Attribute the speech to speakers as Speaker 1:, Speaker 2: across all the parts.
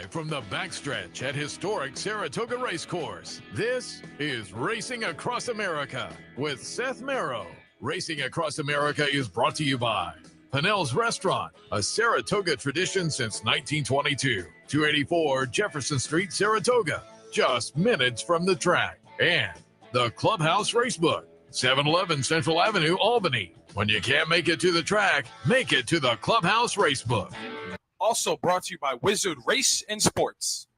Speaker 1: Live from the backstretch at historic Saratoga Race Course, this is Racing Across America with Seth Merrow. Racing Across America is brought to you by Pinnell's Restaurant, a Saratoga tradition since 1922. 284 Jefferson Street, Saratoga, just minutes from the track. And the Clubhouse Racebook, 711 Central Avenue, Albany. When you can't make it to the track, make it to the Clubhouse Racebook.
Speaker 2: Also brought to you by Wizard Race and Sports.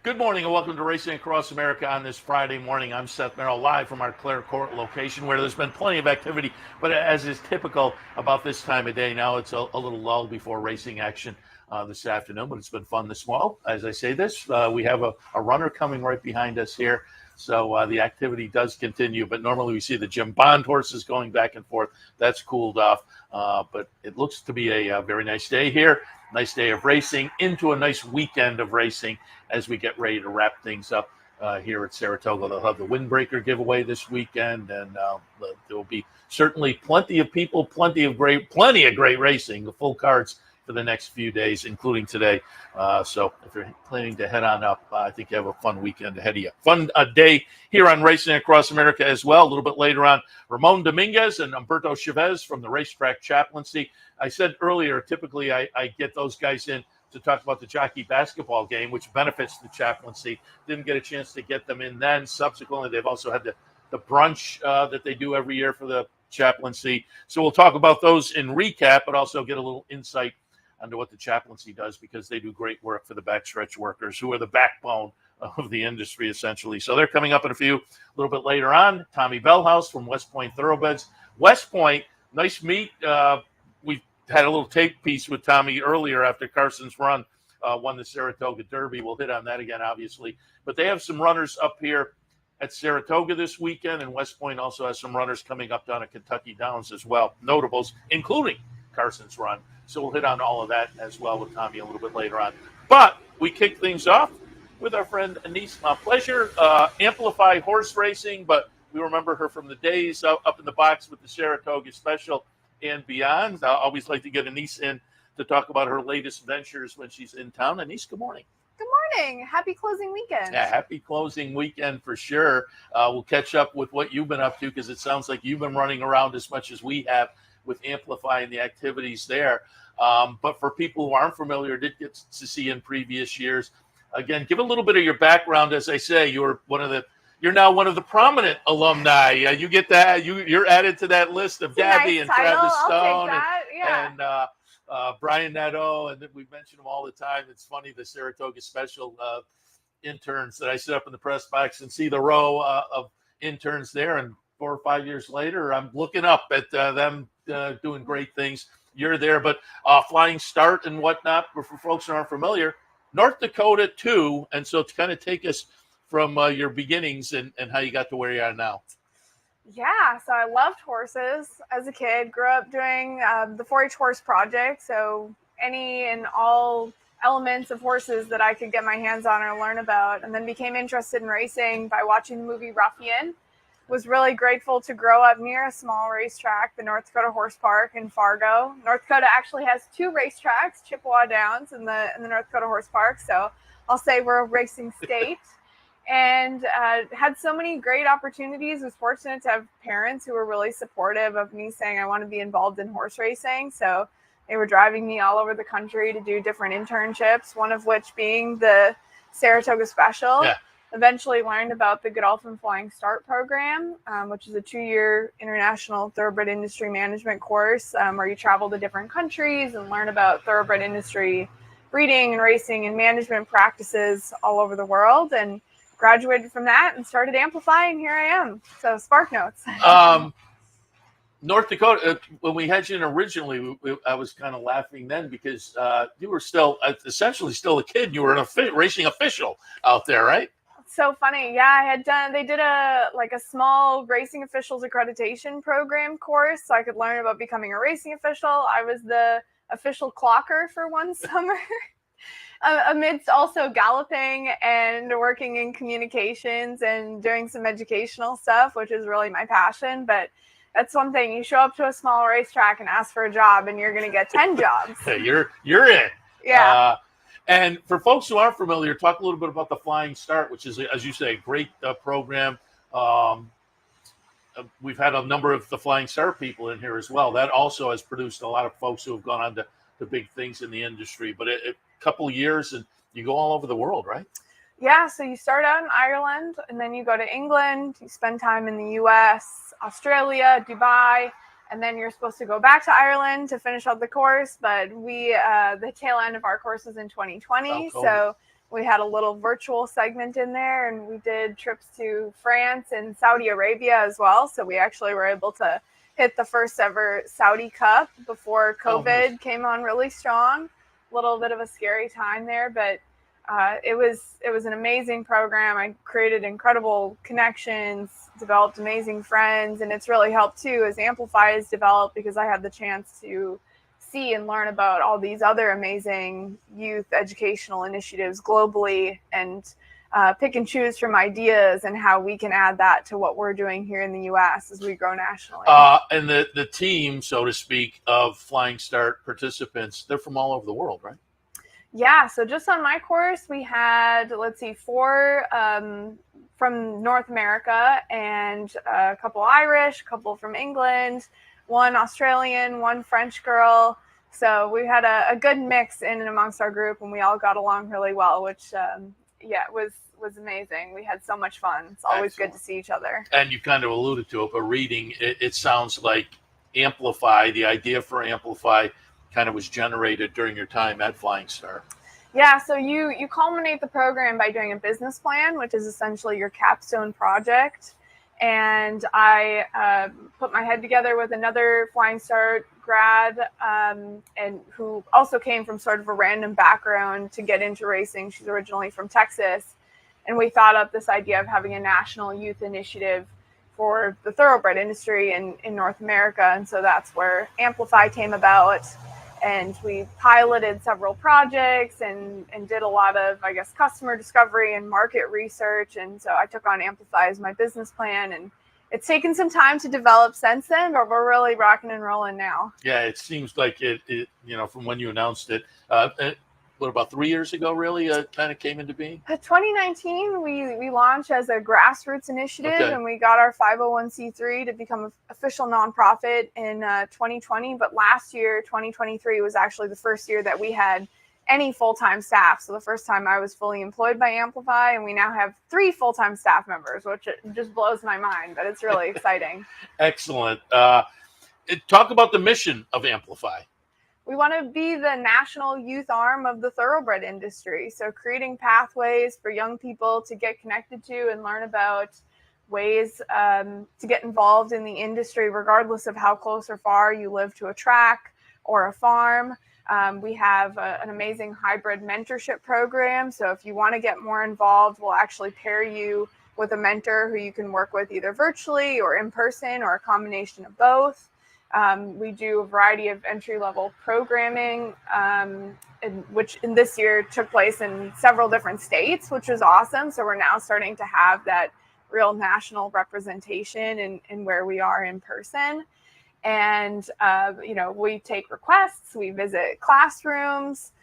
Speaker 3: Good morning and welcome to Racing Across America on this Friday morning. I'm Seth Merrow, live from our Clare Court location where there's been plenty of activity, but as is typical about this time of day now, it's a little lull before racing action this afternoon, but it's been fun this morning. As I say this, we have a runner coming right behind us here, so the activity does continue, but normally we see the Jim Bond horses going back and forth. That's cooled off, but it looks to be a very nice day here. Nice day of racing into a nice weekend of racing as we get ready to wrap things up here at Saratoga. They'll have the windbreaker giveaway this weekend, and there will be certainly plenty of people, plenty of great racing, the full cards for the next few days, including today. So if you're planning to head on up, I think you have a fun weekend ahead of you. Fun day here on Racing Across America as well. A little bit later on, Ramon Dominguez and Humberto Chavez from the Racetrack Chaplaincy. I said earlier, typically I get those guys in to talk about the jockey basketball game, which benefits the chaplaincy. Didn't get a chance to get them in then. Subsequently, they've also had the brunch that they do every year for the chaplaincy. So we'll talk about those in recap, but also get a little insight into what the chaplaincy does, because they do great work for the backstretch workers who are the backbone of the industry, essentially. So they're coming up in a little bit later on. Tommy Bellhouse from West Point Thoroughbreds. West Point, nice meet. We had a little tape piece with Tommy earlier after Carson's run won the Saratoga Derby. We'll hit on that again, obviously. But they have some runners up here at Saratoga this weekend, and West Point also has some runners coming up down at Kentucky Downs as well, notables, including Carson's run. So we'll hit on all of that as well with Tommy a little bit later on. But we kick things off with our friend Annise Montpaisir, Amplify Horse Racing, but we remember her from the days up in the box with the Saratoga Special and beyond. I always like to get Annise in to talk about her latest ventures when she's in town. Annise, good morning.
Speaker 4: Good morning. Happy closing weekend.
Speaker 3: Yeah, happy closing weekend for sure. We'll catch up with what you've been up to, because it sounds like you've been running around as much as we have with amplifying the activities there. But for people who aren't familiar, did get to see in previous years, again, give a little bit of your background. As I say, you're now one of the prominent alumni. You get that. You're added to that list of Gabby and Travis Stone and Brian Nadeau, and we mention them all the time. It's funny, the Saratoga Special interns that I sit up in the press box and see the row of interns there, and 4 or 5 years later, I'm looking up at them doing great things. You're there, but flying start and whatnot. For folks who aren't familiar, North Dakota too, and so to kind of take us from your beginnings and how you got to where you are now.
Speaker 4: Yeah, so I loved horses as a kid. Grew up doing the 4-H Horse Project, so any and all elements of horses that I could get my hands on or learn about, and then became interested in racing by watching the movie Ruffian. Was really grateful to grow up near a small racetrack, the North Dakota Horse Park in Fargo. North Dakota actually has 2 racetracks, Chippewa Downs and the North Dakota Horse Park, so I'll say we're a racing state. And had so many great opportunities. Was fortunate to have parents who were really supportive of me saying I want to be involved in horse racing. So they were driving me all over the country to do different internships, one of which being the Saratoga Special. Yeah. Eventually learned about the Godolphin Flying Start program, which is a 2-year international thoroughbred industry management course where you travel to different countries and learn about thoroughbred industry breeding and racing and management practices all over the world. And graduated from that and started amplifying. Here I am. So Spark Notes.
Speaker 3: North Dakota, when we had you in originally, I was kind of laughing then because you were still essentially still a kid. You were an racing official out there, right?
Speaker 4: So funny. Yeah, I had done, they did a small racing officials accreditation program course so I could learn about becoming a racing official. I was the official clocker for one summer. amidst also galloping and working in communications and doing some educational stuff, which is really my passion. But that's one thing. You show up to a small racetrack and ask for a job, and you're going to get 10 jobs.
Speaker 3: You're in.
Speaker 4: Yeah.
Speaker 3: And for folks who aren't familiar, talk a little bit about the Flying Start, which is, as you say, a great program. We've had a number of the Flying Start people in here as well. That also has produced a lot of folks who have gone on to big things in the industry. But a couple of years, and you go all over the world, right?
Speaker 4: Yeah, so you start out in Ireland, and then you go to England. You spend time in the U.S., Australia, Dubai, and then you're supposed to go back to Ireland to finish out the course. But the tail end of our course was in 2020, so we had a little virtual segment in there, and we did trips to France and Saudi Arabia as well. So we actually were able to hit the first ever Saudi Cup before COVID came on really strong. A little bit of a scary time there, but it was an amazing program. I created incredible connections, developed amazing friends, and it's really helped too as Amplify has developed, because I had the chance to see and learn about all these other amazing youth educational initiatives globally, and pick and choose from ideas and how we can add that to what we're doing here in the U.S. as we grow nationally.
Speaker 3: And the team, so to speak, of Flying Start participants, they're from all over the world, right?
Speaker 4: Yeah, so just on my course, we had, 4 from North America, and a couple Irish, a couple from England, 1 Australian, 1 French girl. So we had a good mix in and amongst our group, and we all got along really well, which, was amazing. We had so much fun. It's always good to see each other. And
Speaker 3: you kind of alluded to it, but reading, it sounds like Amplify, the idea for Amplify kind of was generated during your time at Flying Start.
Speaker 4: Yeah, so you culminate the program by doing a business plan, which is essentially your capstone project. And I put my head together with another Flying Start grad, and who also came from sort of a random background to get into racing. She's originally from Texas. And we thought up this idea of having a national youth initiative for the thoroughbred industry in North America. And so that's where Amplify came about. And we piloted several projects and did a lot of, customer discovery and market research. And so I took on Amplify as my business plan. And it's taken some time to develop since then, but we're really rocking and rolling now.
Speaker 3: Yeah, it seems like it from when you announced it, about 3 years ago, really, kind of came into being?
Speaker 4: 2019, we launched as a grassroots initiative, and we got our 501c3 to become an official nonprofit in 2020. But last year, 2023, was actually the first year that we had any full-time staff. So the first time I was fully employed by Amplify, and we now have 3 full-time staff members, which just blows my mind, but it's really exciting.
Speaker 3: Excellent. Talk about the mission of Amplify.
Speaker 4: We want to be the national youth arm of the thoroughbred industry. So creating pathways for young people to get connected to and learn about ways to get involved in the industry, regardless of how close or far you live to a track or a farm. We have an amazing hybrid mentorship program. So if you want to get more involved, we'll actually pair you with a mentor who you can work with either virtually or in person, or a combination of both. We do a variety of entry-level programming, which in this year took place in several different states, which was awesome. So we're now starting to have that real national representation in where we are in person. And, we take requests, we visit classrooms,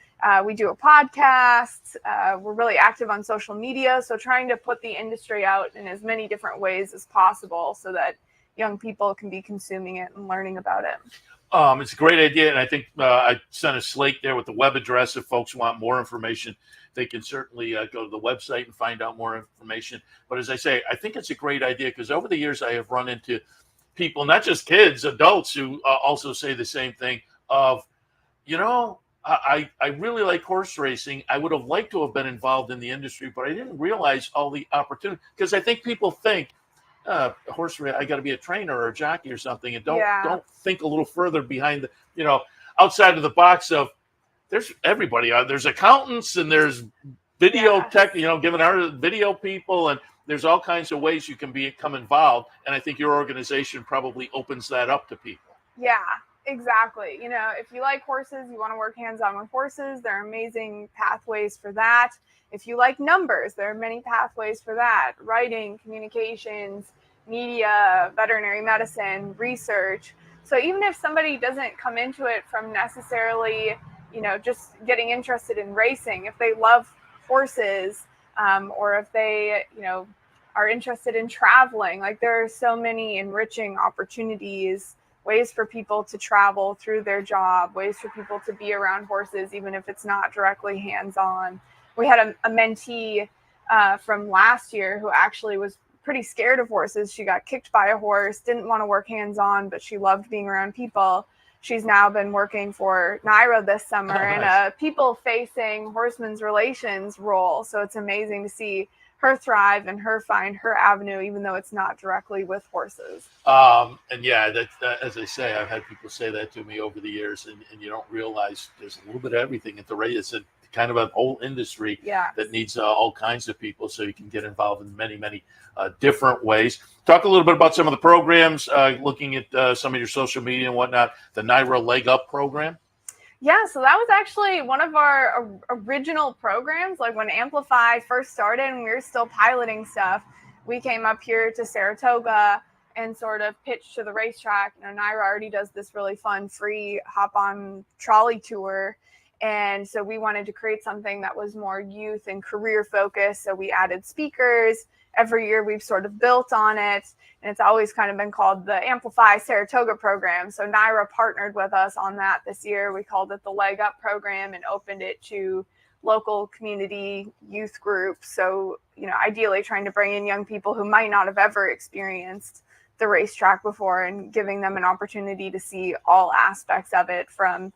Speaker 4: we do a podcast, we're really active on social media. So trying to put the industry out in as many different ways as possible so that young people can be consuming it and learning about it.
Speaker 3: It's a great idea. And I think I sent a slate there with the web address. If folks want more information, they can certainly go to the website and find out more information. But as I say, I think it's a great idea, because over the years I have run into people, not just kids, adults, who also say the same thing of, I really like horse racing. I would have liked to have been involved in the industry, but I didn't realize all the opportunity. Because I think people think, horse race, I got to be a trainer or a jockey or something, and don't think a little further behind the, outside of the box of, there's everybody. There's accountants, and there's video tech, giving our video people, and there's all kinds of ways you can become involved. And I think your organization probably opens that up to people.
Speaker 4: Yeah, Exactly. You know, if you like horses, you want to work hands-on with horses, there are amazing pathways for that. If you like numbers, there are many pathways for that. Writing, communications, media, veterinary medicine, research. So even if somebody doesn't come into it from necessarily, you know, just getting interested in racing, if they love horses, or if they, you know, are interested in traveling, like there are so many enriching opportunities, ways for people to travel through their job, ways for people to be around horses, even if it's not directly hands-on. We had a mentee from last year who actually was pretty scared of horses. She got kicked by a horse, didn't want to work hands-on, but she loved being around people. She's now been working for NYRA this summer in a people-facing horsemen's relations role. So it's amazing to see her thrive and her find her avenue, even though it's not directly with horses.
Speaker 3: And yeah, that, as I say, I've had people say that to me over the years, and you don't realize there's a little bit of everything at the race. It's a kind of a whole industry that needs all kinds of people, so you can get involved in many different ways. Talk a little bit about some of the programs, looking at some of your social media and whatnot, the NYRA Leg Up program.
Speaker 4: Yeah, so that was actually one of our original programs. Like when Amplify first started and we were still piloting stuff, we came up here to Saratoga and sort of pitched to the racetrack. You know, NYRA already does this really fun free hop-on trolley tour. And so we wanted to create something that was more youth and career focused. So we added speakers. Every year we've sort of built on it. And it's always kind of been called the Amplify Saratoga program. So NYRA partnered with us on that this year. We called it the Leg Up program and opened it to local community youth groups. So, you know, ideally trying to bring in young people who might not have ever experienced the racetrack before and giving them an opportunity to see all aspects of it, from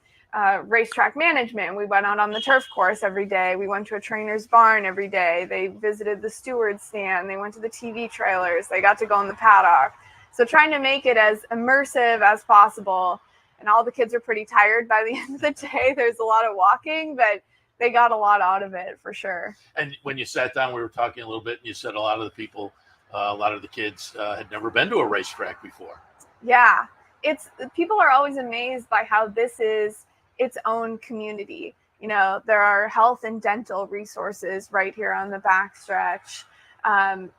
Speaker 4: racetrack management. We went out on the turf course every day. We went to a trainer's barn every day. They visited the steward's stand. They went to the TV trailers. They got to go in the paddock. So trying to make it as immersive as possible. And all the kids are pretty tired by the end of the day. There's a lot of walking, but they got a lot out of it for sure.
Speaker 3: And when you sat down, we were talking a little bit, and you said a lot of the people, a lot of the kids had never been to a racetrack before.
Speaker 4: Yeah, people are always amazed by how this is its own community. You know, there are health and dental resources right here on the backstretch.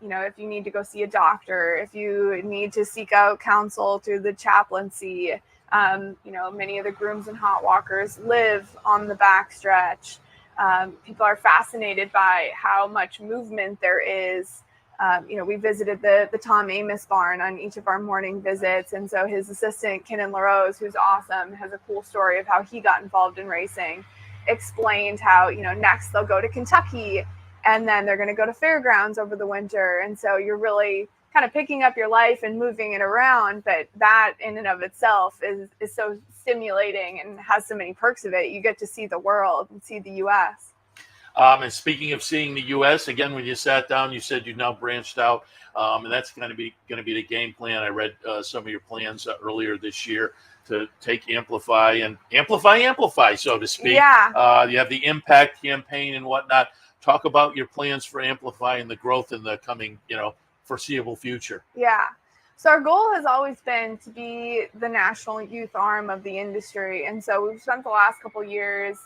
Speaker 4: You know, if you need to go see a doctor, if you need to seek out counsel through the chaplaincy, you know, many of the grooms and hot walkers live on the backstretch. People are fascinated by how much movement there is. You know, we visited the Tom Amos barn on each of our morning visits. And so his assistant, Kenan LaRose, who's awesome, has a cool story of how he got involved in racing, explained how, you know, next they'll go to Kentucky and then they're going to go to fairgrounds over the winter. And so you're really kind of picking up your life and moving it around. But that in and of itself is so stimulating and has so many perks of it. You get to see the world and see the U.S.
Speaker 3: And speaking of seeing the U.S., again, when you sat down, you said you've now branched out, and that's going to be the game plan. I read some of your plans earlier this year to take Amplify and amplify, so to speak.
Speaker 4: Yeah.
Speaker 3: You have the Impact campaign and whatnot. Talk about your plans for Amplify and the growth in the coming, you know, foreseeable future.
Speaker 4: Yeah. So our goal has always been to be the national youth arm of the industry, and so we've spent the last couple of years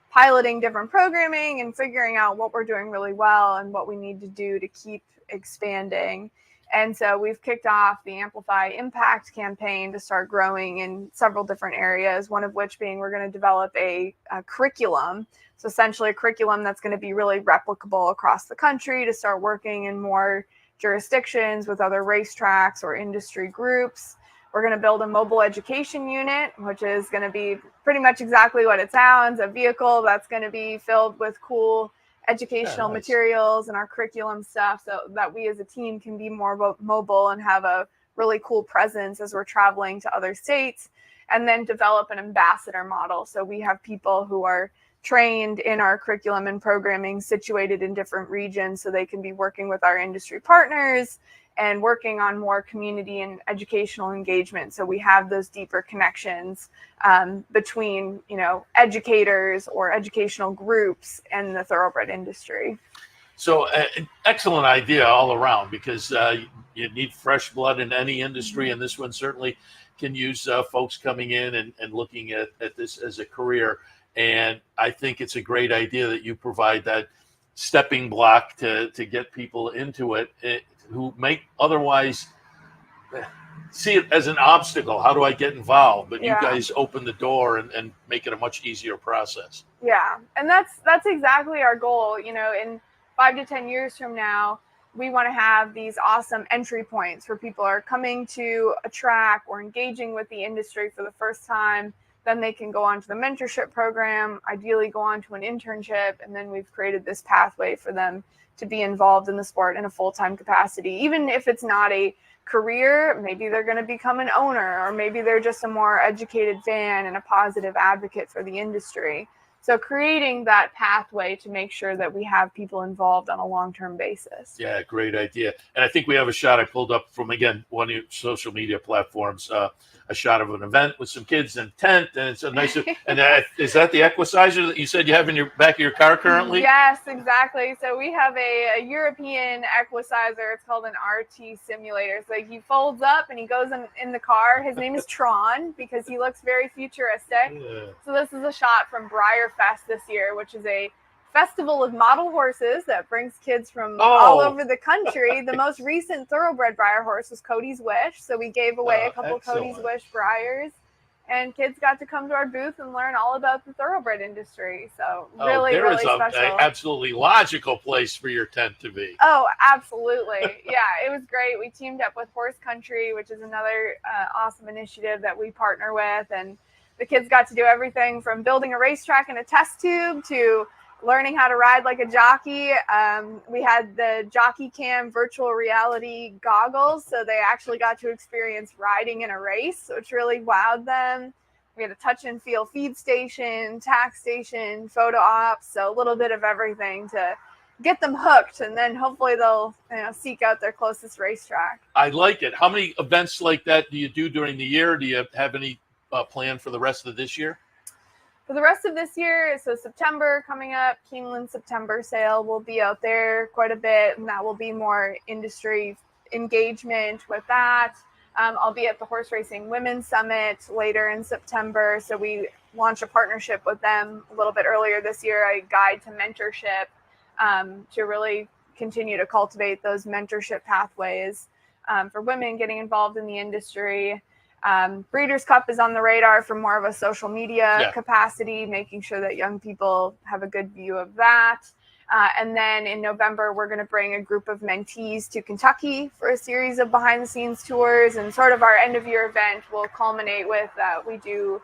Speaker 4: piloting different programming and figuring out what we're doing really well and what we need to do to keep expanding. And so we've kicked off the Amplify Impact campaign to start growing in several different areas, one of which being we're going to develop a curriculum. So essentially a curriculum that's going to be really replicable across the country to start working in more jurisdictions with other racetracks or industry groups. We're going to build a mobile education unit, which is going to be pretty much exactly what it sounds, a vehicle that's going to be filled with cool educational materials and our curriculum stuff, so that we as a team can be more mobile and have a really cool presence as we're traveling to other states. And then develop an ambassador model. So we have people who are trained in our curriculum and programming situated in different regions so they can be working with our industry partners and working on more community and educational engagement. So we have those deeper connections between, you know, educators or educational groups and the thoroughbred industry.
Speaker 3: So excellent idea all around, because you need fresh blood in any industry, and this one certainly can use folks coming in and looking at this as a career. And I think it's a great idea that you provide that stepping block to get people into it, who may otherwise see it as an obstacle. How do I get involved? But you guys open the door and make it a much easier process.
Speaker 4: Yeah, and that's exactly our goal. You know, in 5 to 10 years from now, we want to have these awesome entry points where people are coming to a track or engaging with the industry for the first time. Then they can go on to the mentorship program, ideally go on to an internship, and then we've created this pathway for them to be involved in the sport in a full-time capacity. Even if it's not a career, maybe they're going to become an owner, or maybe they're just a more educated fan and a positive advocate for the industry. So creating that pathway to make sure that we have people involved on a long-term basis.
Speaker 3: Yeah, great idea. And I think we have a shot I pulled up from, again, one of your social media platforms, a shot of an event with some kids in a tent, and it's a nice. And is that the Equicizer that you said you have in your back of your car currently?
Speaker 4: Yes, exactly. So we have a European Equicizer. It's called an RT simulator. So he folds up and he goes in the car. His name is Tron because he looks very futuristic. Yeah. So this is a shot from Fest this year, which is a festival of model horses that brings kids from all over the country. The most recent thoroughbred Breyer horse was Cody's Wish, so we gave away a couple Cody's Wish Breyers, and kids got to come to our booth and learn all about the thoroughbred industry. So really special. An
Speaker 3: absolutely logical place for your tent to be.
Speaker 4: Oh, absolutely. Yeah, it was great. We teamed up with Horse Country, which is another awesome initiative that we partner with, and the kids got to do everything from building a racetrack in a test tube to learning how to ride like a jockey. We had the Jockey Cam virtual reality goggles, so they actually got to experience riding in a race, which really wowed them. We had a touch and feel feed station, tack station, photo ops, so a little bit of everything to get them hooked, and then hopefully they'll seek out their closest racetrack.
Speaker 3: I like it. How many events like that do you do during the year? Do you have any plan for the rest of this year?
Speaker 4: For the rest of this year, so September coming up, Keeneland September sale will be out there quite a bit, and that will be more industry engagement with that. I'll be at the Horse Racing Women's Summit later in September, so we launched a partnership with them a little bit earlier this year, a guide to mentorship, to really continue to cultivate those mentorship pathways for women getting involved in the industry. Breeders' Cup is on the radar for more of a social media capacity, making sure that young people have a good view of that. And then in November, we're going to bring a group of mentees to Kentucky for a series of behind-the-scenes tours. And sort of our end-of-year event will culminate with we do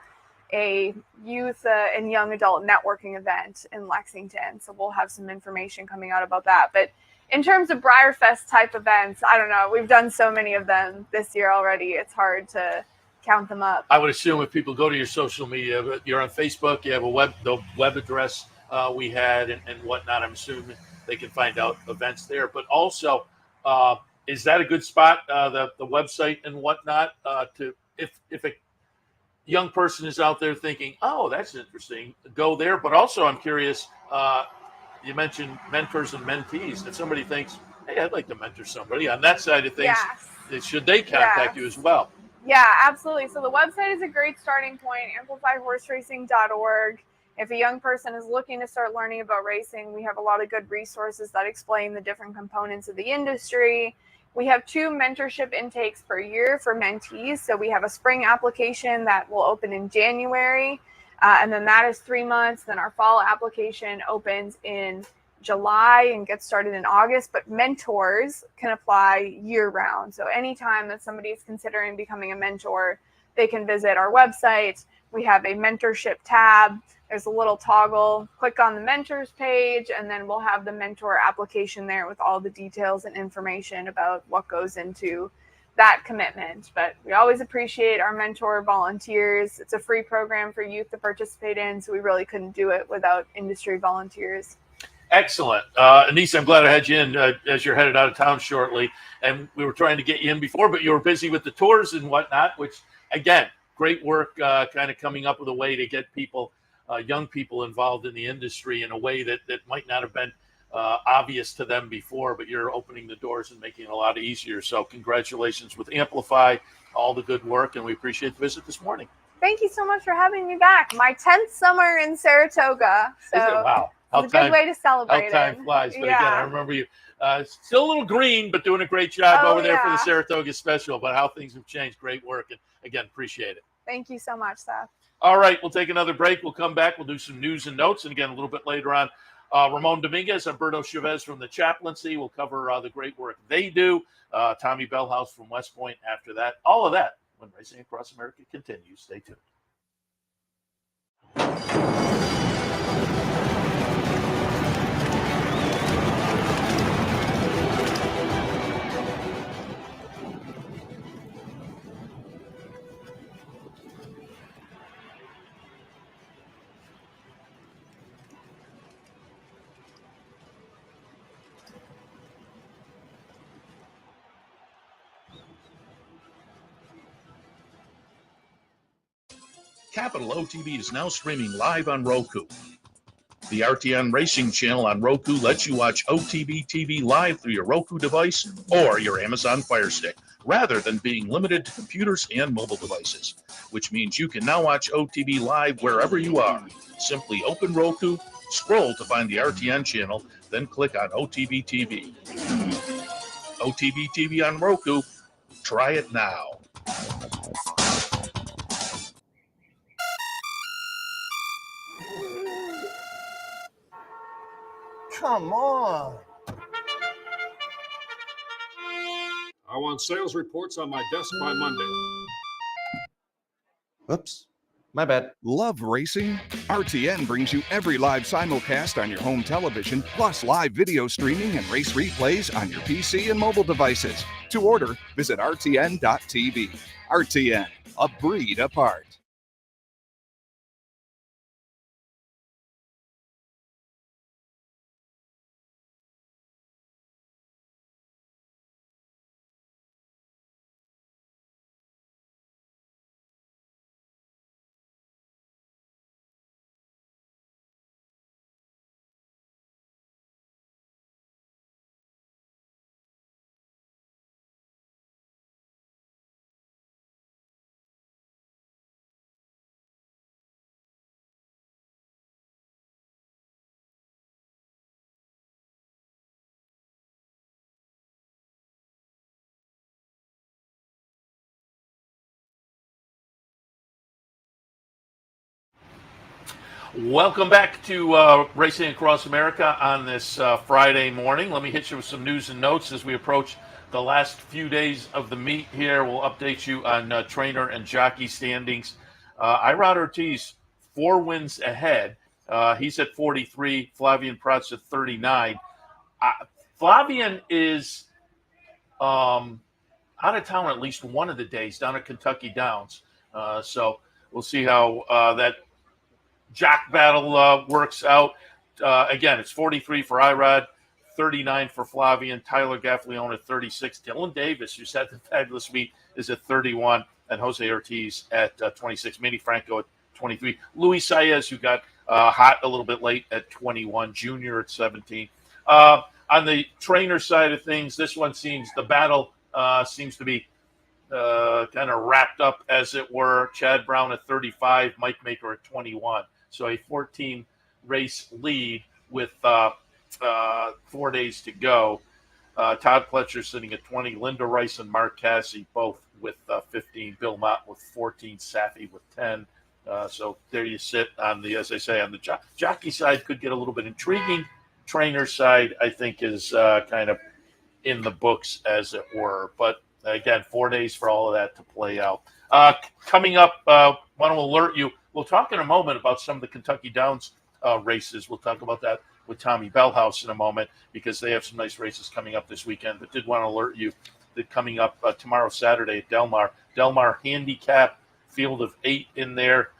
Speaker 4: a youth and young adult networking event in Lexington. So we'll have some information coming out about that. But in terms of BreyerFest type events, I don't know. We've done so many of them this year already. It's hard to count them up.
Speaker 3: I would assume if people go to your social media, you're on Facebook, you have the web address we had and whatnot. I'm assuming they can find out events there. But also, is that a good spot, the website and whatnot, to if a young person is out there thinking, oh, that's interesting, go there. But also, I'm curious. You mentioned mentors and mentees. If somebody thinks, hey, I'd like to mentor somebody on that side of things, should they contact you as well?
Speaker 4: Yeah, absolutely. So the website is a great starting point, amplifyhorseracing.org. If a young person is looking to start learning about racing, we have a lot of good resources that explain the different components of the industry. We have 2 mentorship intakes per year for mentees. So we have a spring application that will open in January. And then that is 3 months. Then our fall application opens in July and gets started in August. But mentors can apply year round. So anytime that somebody is considering becoming a mentor, they can visit our website. We have a mentorship tab. There's a little toggle. Click on the mentors page, and then we'll have the mentor application there with all the details and information about what goes into that commitment. But we always appreciate our mentor volunteers. It's a free program for youth to participate in, so we really couldn't do it without industry volunteers.
Speaker 3: Excellent. Annise, I'm glad I had you in as you're headed out of town shortly. And we were trying to get you in before, but you were busy with the tours and whatnot, which, again, great work kind of coming up with a way to get people, young people involved in the industry in a way that might not have been obvious to them before, but you're opening the doors and making it a lot easier. So congratulations with Amplify, all the good work, and we appreciate the visit this morning.
Speaker 4: Thank you so much for having me back. My 10th summer in Saratoga. So
Speaker 3: Is it? Wow.
Speaker 4: It's a good way to celebrate
Speaker 3: how time
Speaker 4: it.
Speaker 3: flies. But
Speaker 4: Yeah.
Speaker 3: again, I remember you still a little green, but doing a great job over there for the
Speaker 4: yeah.
Speaker 3: Saratoga Special. But how things have changed. Great work. And again, appreciate it.
Speaker 4: Thank you so much, Seth.
Speaker 3: All right, we'll take another break. We'll come back. We'll do some news and notes. And again, a little bit later on, Ramon Dominguez, Humberto Chavez from the Chaplaincy. We'll cover the great work they do. Tommy Bellhouse from West Point after that. All of that when Racing Across America continues. Stay tuned.
Speaker 5: Capital OTB is now streaming live on Roku. The RTN Racing channel on Roku lets you watch OTB TV live through your Roku device or your Amazon Fire Stick, rather than being limited to computers and mobile devices, which means you can now watch OTB live wherever you are. Simply open Roku, scroll to find the RTN channel, then click on OTB TV. OTB TV on Roku. Try it now.
Speaker 6: Come on.
Speaker 7: I want sales reports on my desk by Monday.
Speaker 6: Oops. My bad.
Speaker 8: Love racing? RTN brings you every live simulcast on your home television, plus live video streaming and race replays on your PC and mobile devices. To order, visit rtn.tv. RTN, a breed apart.
Speaker 3: Welcome back to Racing Across America on this Friday morning. Let me hit you with some news and notes as we approach the last few days of the meet here. We'll update you on trainer and jockey standings. Irod Ortiz, 4 wins ahead. He's at 43. Flavien Prat's at 39. Flavien is out of town at least one of the days down at Kentucky Downs. So we'll see how that jock battle works out. Again, it's 43 for Irod, 39 for Flavien. Tyler Gaffalione at 36. Dylan Davis, who's had the fabulous meet, is at 31. And Jose Ortiz at 26. Manny Franco at 23. Luis Saez, who got hot a little bit late, at 21. Junior at 17. On the trainer side of things, this one the battle seems to be kind of wrapped up, as it were. Chad Brown at 35. Mike Maker at 21. So a 14-race lead with 4 days to go. Todd Pletcher sitting at 20. Linda Rice and Mark Cassie both with 15. Bill Mott with 14. Safi with 10. So there you sit on the, as I say, on the jockey side could get a little bit intriguing. Trainer side, I think, is kind of in the books, as it were. But again, 4 days for all of that to play out. Coming up, want to alert you. We'll talk in a moment about some of the Kentucky Downs races. We'll talk about that with Tommy Bellhouse in a moment, because they have some nice races coming up this weekend. But did want to alert you that coming up tomorrow, Saturday at Del Mar handicap, field of 8 in there.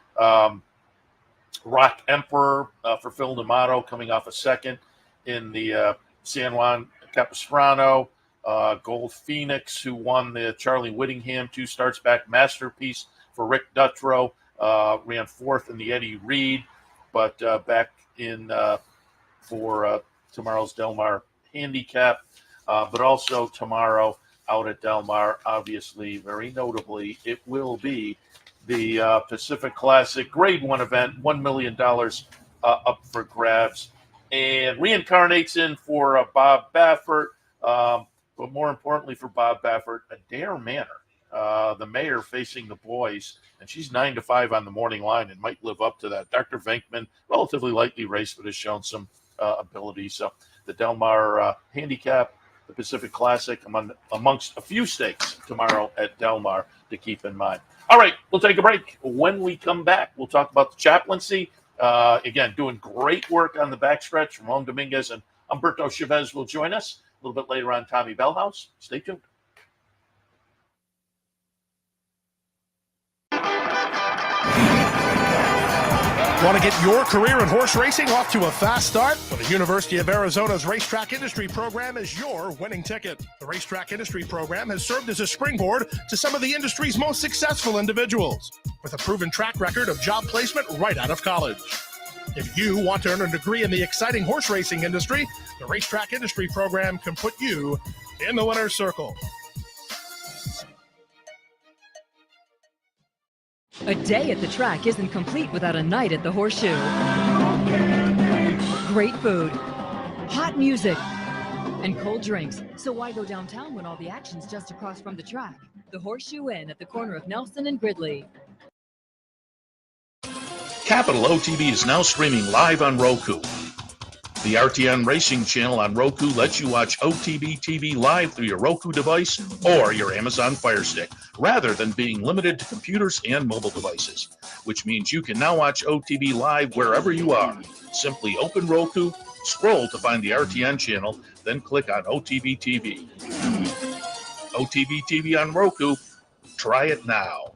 Speaker 3: Rock Emperor for Phil D'Amato coming off a second in the San Juan Capistrano. Gold Phoenix, who won the Charlie Whittingham 2 starts back. Masterpiece for Rick Dutrow, ran 4th in the Eddie Reed, but back in for tomorrow's Del Mar handicap, but also tomorrow out at Del Mar, obviously, very notably, it will be the Pacific Classic Grade 1 event, $1 million up for grabs, and reincarnates in for Bob Baffert, but more importantly for Bob Baffert, Adair Manor, the mayor facing the boys, and she's 9-5 on the morning line and might live up to that. Dr. Venkman, relatively lightly raced, but has shown some ability. So the Del Mar handicap, the Pacific Classic, amongst a few stakes tomorrow at Del Mar to keep in mind. All right, we'll take a break. When we come back, we'll talk about the chaplaincy. Again, doing great work on the backstretch. Ramon Dominguez and Humberto Chavez will join us a little bit later on. Tommy Bellhouse. Stay tuned.
Speaker 9: Want to get your career in horse racing off to a fast start? Well, the University of Arizona's Racetrack Industry Program is your winning ticket. The Racetrack Industry Program has served as a springboard to some of the industry's most successful individuals, with a proven track record of job placement right out of college. If you want to earn a degree in the exciting horse racing industry, the Racetrack Industry Program can put you in the winner's circle.
Speaker 10: A day at the track isn't complete without a night at the Horseshoe. Great food, hot music, and cold drinks. So why go downtown when all the action's just across from the track? The Horseshoe Inn at the corner of Nelson and Gridley.
Speaker 5: Capital OTB is now streaming live on Roku. The RTN Racing channel on Roku lets you watch OTB TV live through your Roku device or your Amazon Fire Stick, rather than being limited to computers and mobile devices, which means you can now watch OTB live wherever you are. Simply open Roku, scroll to find the RTN channel, then click on OTB TV. OTB TV on Roku. Try it now.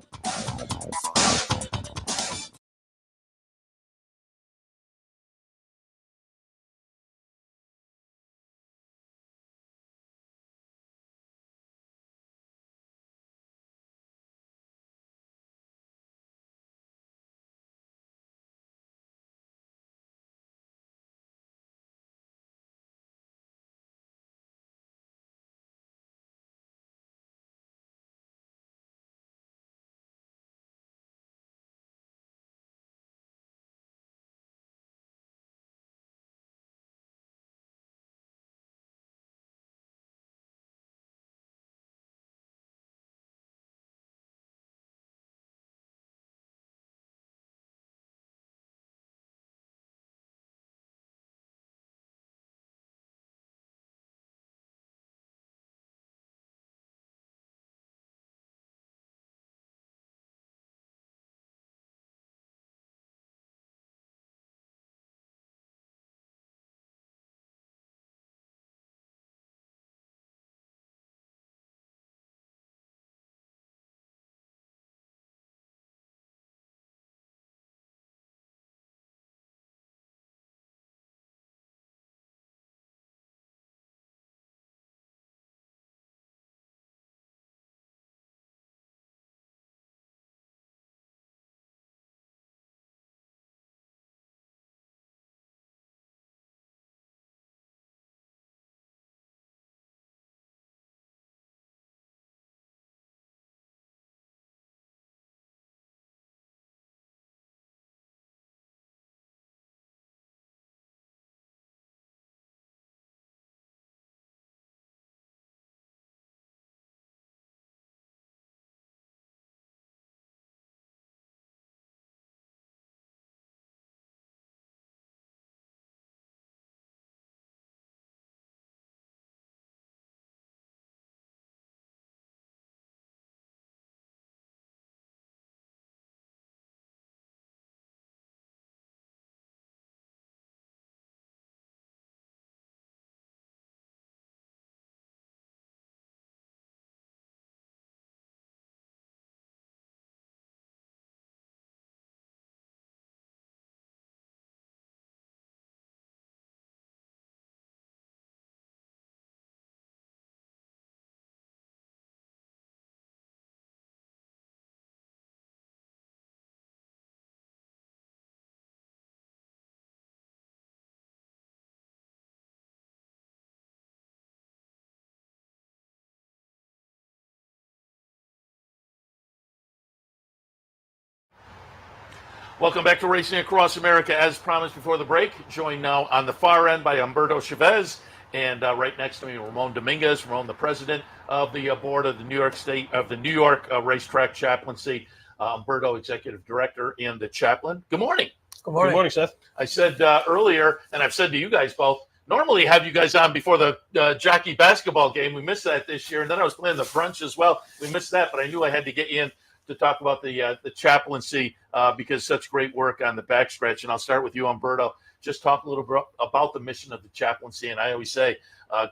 Speaker 3: Welcome back to Racing Across America. As promised before the break, joined now on the far end by Humberto Chavez, and right next to me, Ramon Dominguez. Ramon, the president of the board of the New York Racetrack Chaplaincy. Humberto, executive director and the chaplain. Good morning.
Speaker 6: Good morning.
Speaker 9: Good morning, Seth.
Speaker 3: I said earlier, and I've said to you guys both, normally have you guys on before the jockey basketball game. We missed that this year, and then I was playing the brunch as well. We missed that, but I knew I had to get you in to talk about the chaplaincy because such great work on the backstretch. And I'll start with you, Humberto. Just talk a little bit about the mission of the chaplaincy. And I always say,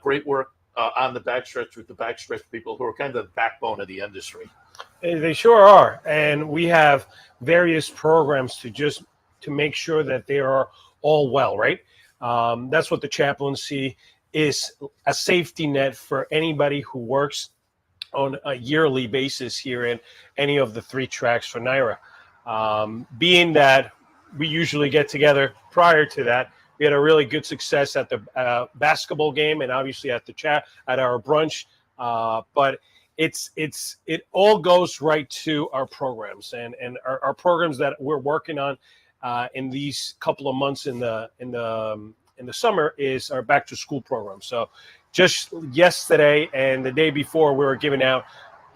Speaker 3: great work on the backstretch with the backstretch people who are kind of the backbone of the industry.
Speaker 11: They sure are. And we have various programs to make sure that they are all well, right? That's what the chaplaincy is, a safety net for anybody who works on a yearly basis here in any of the 3 tracks for NYRA. Being that we usually get together prior to that, we had a really good success at the basketball game and obviously at our brunch. But it all goes right to our programs and our programs that we're working on in these couple of months in the summer is our back to school program. So just yesterday and the day before, we were giving out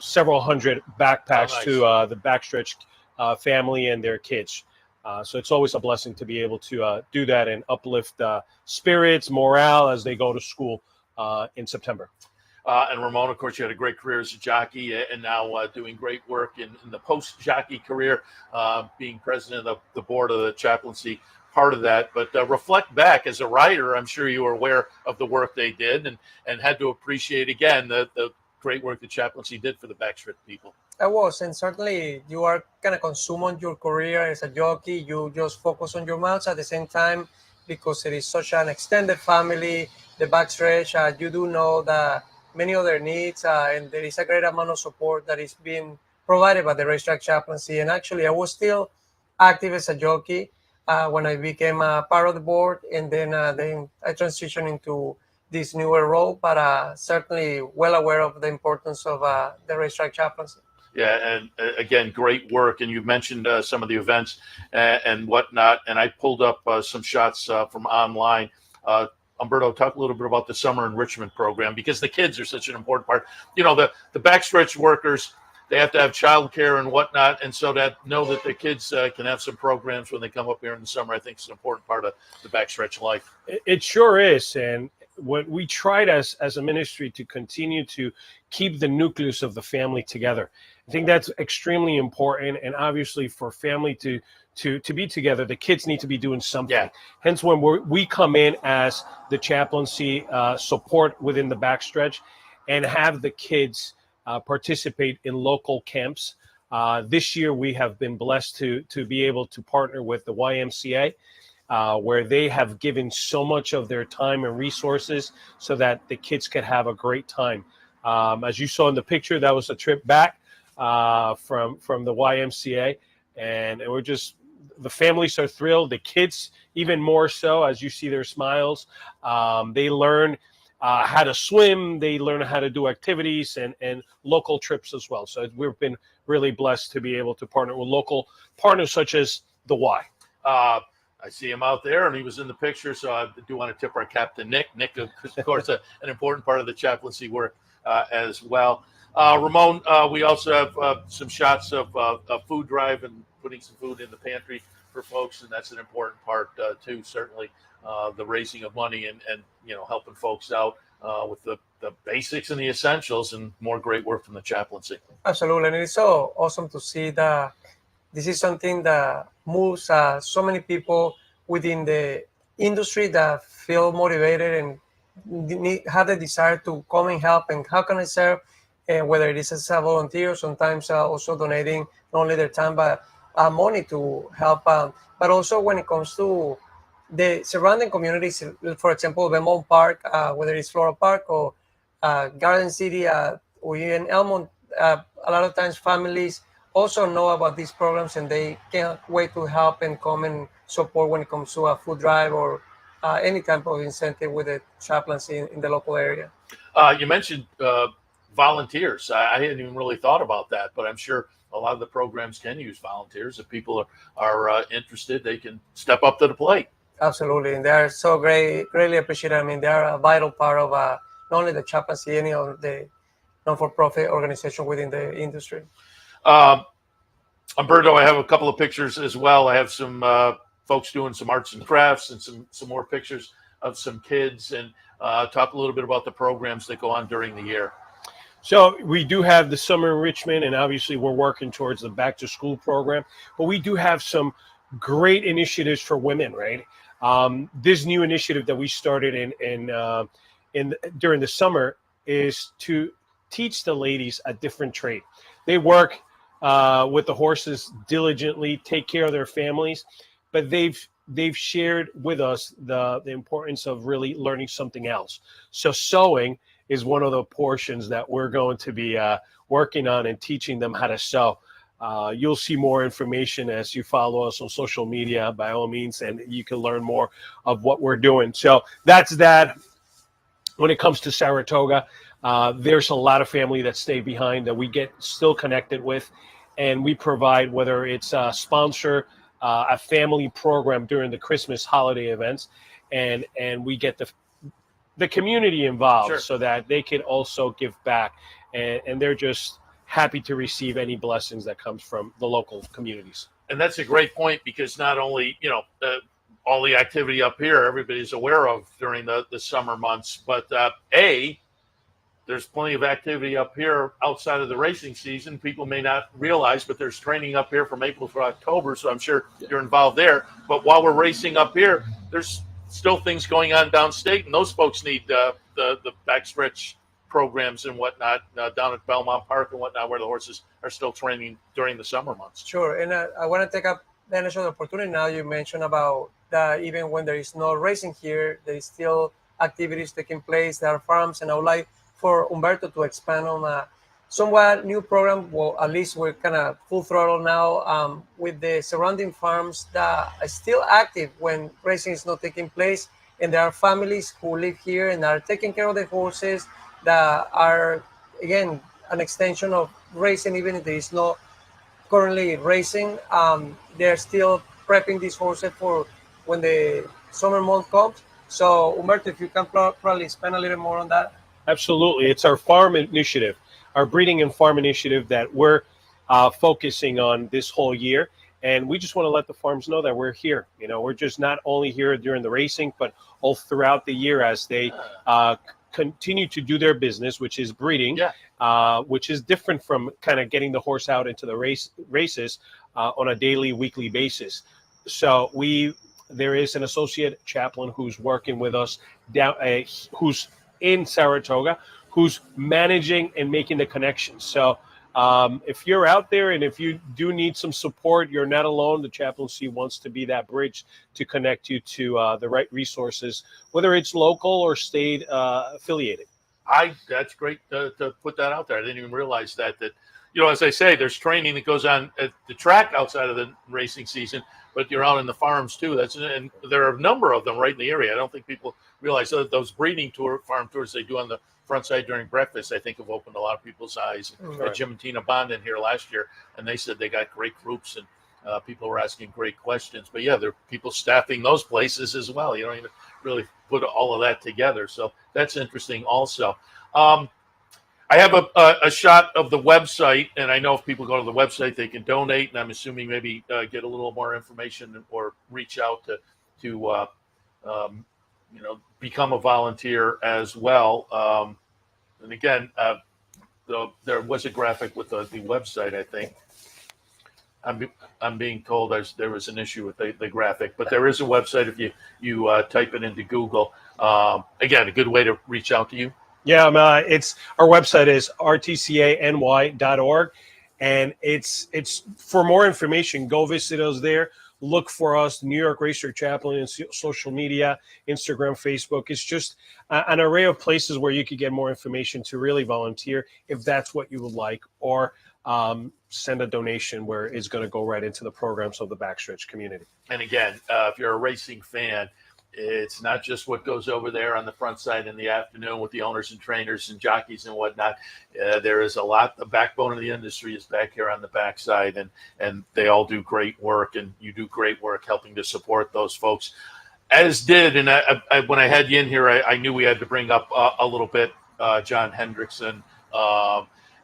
Speaker 11: several hundred backpacks to the backstretch family and their kids. So it's always a blessing to be able to do that and uplift spirits, morale as they go to school in September.
Speaker 3: And Ramon, of course, you had a great career as a jockey and now doing great work in the post-jockey career, being president of the board of the chaplaincy, part of that. But reflect back as a rider, I'm sure you were aware of the work they did and had to appreciate, again, the great work the chaplaincy did for the backstretch people.
Speaker 6: I was, and certainly you are kind of consumed on your career as a jockey. You just focus on your mounts at the same time because it is such an extended family, the backstretch. You do know that many other needs, and there is a great amount of support that is being provided by the Racetrack Chaplaincy. And actually, I was still active as a jockey when I became a part of the board, and then I transitioned into this newer role, but certainly well aware of the importance of the Racetrack Chaplaincy.
Speaker 3: Yeah, and again, great work. And you mentioned some of the events and whatnot, and I pulled up some shots from online. Humberto, talk a little bit about the summer enrichment program because the kids are such an important part. You know, the backstretch workers, they have to have childcare and whatnot, and so that the kids can have some programs when they come up here in the summer, I think is an important part of the backstretch life.
Speaker 11: It sure is, and what we tried as a ministry to continue to keep the nucleus of the family together. I think that's extremely important, and obviously for family to be together, the kids need to be doing something.
Speaker 3: Yeah.
Speaker 11: Hence, when we come in as the chaplaincy support within the backstretch and have the kids participate in local camps. This year, we have been blessed to be able to partner with the YMCA, where they have given so much of their time and resources so that the kids could have a great time. As you saw in the picture, that was a trip back from the YMCA, and the families are thrilled. The kids even more so, as you see their smiles. They learn how to swim. They learn how to do activities and local trips as well. So we've been really blessed to be able to partner with local partners such as the Y.
Speaker 3: I see him out there, and he was in the picture, so I do want to tip our captain, Nick. Nick, of course, an important part of the chaplaincy work as well. Ramon, we also have some shots of a food drive and putting some food in the pantry for folks, and that's an important part too. Certainly, the raising of money and helping folks out with the basics and the essentials, and more great work from the chaplaincy.
Speaker 6: Absolutely, and it's so awesome to see that this is something that moves so many people within the industry that feel motivated and have the desire to come and help. And how can I serve? Whether it is as a volunteer, sometimes also donating not only their time but money to help. But also when it comes to the surrounding communities, for example, Ramon Park, whether it's Floral Park or Garden City or even Elmont, a lot of times families also know about these programs and they can't wait to help and come and support when it comes to a food drive or any type of incentive with the chaplaincy in the local area.
Speaker 3: You mentioned volunteers. I hadn't even really thought about that, but I'm sure a lot of the programs can use volunteers. If people are interested, they can step up to the plate.
Speaker 6: Absolutely, and they are so greatly appreciated. I mean, they are a vital part of not only the chaplaincy, any of the non-for-profit organization within the industry.
Speaker 3: Humberto, I have a couple of pictures as well. I have some folks doing some arts and crafts and some more pictures of some kids, and talk a little bit about the programs that go on during the year.
Speaker 11: So we do have the summer enrichment, and obviously we're working towards the back to school program, but we do have some great initiatives for women, right? This new initiative that we started during the summer is to teach the ladies a different trade. They work with the horses diligently, take care of their families, but they've shared with us the importance of really learning something else. So sewing is one of the portions that we're going to be working on and teaching them how to sew. You'll see more information as you follow us on social media, by all means, and you can learn more of what we're doing. So that's that. When it comes to Saratoga, there's a lot of family that stay behind that we get still connected with, and we provide, whether it's a sponsor, a family program during the Christmas holiday events, and we get the community involved. Sure. So that they can also give back, and they're just happy to receive any blessings that comes from the local communities.
Speaker 3: And that's a great point, because not only, all the activity up here everybody's aware of during the summer months, but there's plenty of activity up here outside of the racing season. People may not realize, but there's training up here from April through October, so I'm sure you're involved there. But while we're racing up here, there's still things going on downstate, and those folks need the backstretch programs and whatnot down at Belmont Park and whatnot, where the horses are still training during the summer months.
Speaker 6: Sure, and I want to take up the initial opportunity. Now you mentioned about that even when there is no racing here, there is still activities taking place. There are farms, and I would like for Humberto to expand on a somewhat new program. Well, at least we're kind of full throttle now with the surrounding farms that are still active when racing is not taking place. And there are families who live here and are taking care of the horses that are, again, an extension of racing, even if there is no currently racing. They're still prepping these horses for when the summer month comes. So, Humberto, if you can probably spend a little more on that.
Speaker 11: Absolutely. It's our farm initiative, our breeding and farm initiative that we're focusing on this whole year. And we just want to let the farms know that we're here. We're just not only here during the racing, but all throughout the year as they continue to do their business, which is breeding, which is different from kind of getting the horse out into the races on a daily, weekly basis. So there is an associate chaplain who's working with us who's in Saratoga, who's managing and making the connections. So if you're out there and if you do need some support, you're not alone. The chaplaincy wants to be that bridge to connect you to the right resources, whether it's local or state affiliated.
Speaker 3: That's great to put that out there. I didn't even realize that, as I say, there's training that goes on at the track outside of the racing season, but you're out in the farms too. And there are a number of them right in the area. I don't think people realize that those breeding farm tours they do on the front side during breakfast, I think, have opened a lot of people's eyes. Right. Jim and Tina Bond in here last year, and they said they got great groups and people were asking great questions. But yeah, there are people staffing those places as well. You don't even really put all of that together. So that's interesting also. I have a shot of the website, and I know if people go to the website, they can donate, and I'm assuming maybe get a little more information or reach out to become a volunteer as well. And again, there was a graphic with the website, I think. I'm being told there was an issue with the graphic, but there is a website if you type it into Google. Again, a good way to reach out to you.
Speaker 11: Yeah, it's our website is rtcany.org, and it's for more information. Go visit us there. Look for us, New York Racetrack Chaplain, in social media, Instagram, Facebook. It's just an array of places where you could get more information to really volunteer if that's what you would like, or send a donation where it's going to go right into the programs of the backstretch community.
Speaker 3: And again, if you're a racing fan, It's not just what goes over there on the front side in the afternoon with the owners and trainers and jockeys and whatnot. There is a lot. The backbone of the industry is back here on the backside, and they all do great work, and you do great work helping to support those folks. As did, and when I had you in here, I knew we had to bring up a little bit John Hendrickson.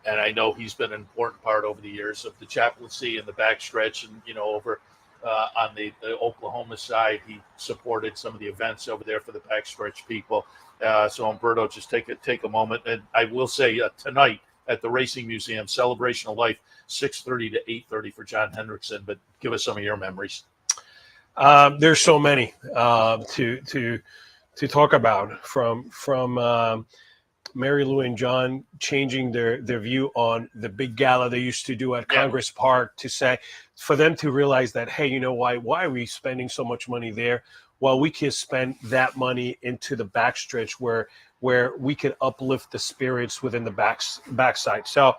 Speaker 3: And I know he's been an important part over the years of the chaplaincy and the backstretch, and over on the Oklahoma side, he supported some of the events over there for the backstretch people. So Humberto, just take a moment, and I will say tonight at the Racing Museum, Celebration of Life, 6:30 to 8:30 for John Hendrickson. But give us some of your memories.
Speaker 11: There's so many to talk about from Mary Lou and John changing their view on the big gala they used to do at Congress Park, to say, for them to realize that, hey, why are we spending so much money there? Well, we could spend that money into the backstretch where we could uplift the spirits within the backside. So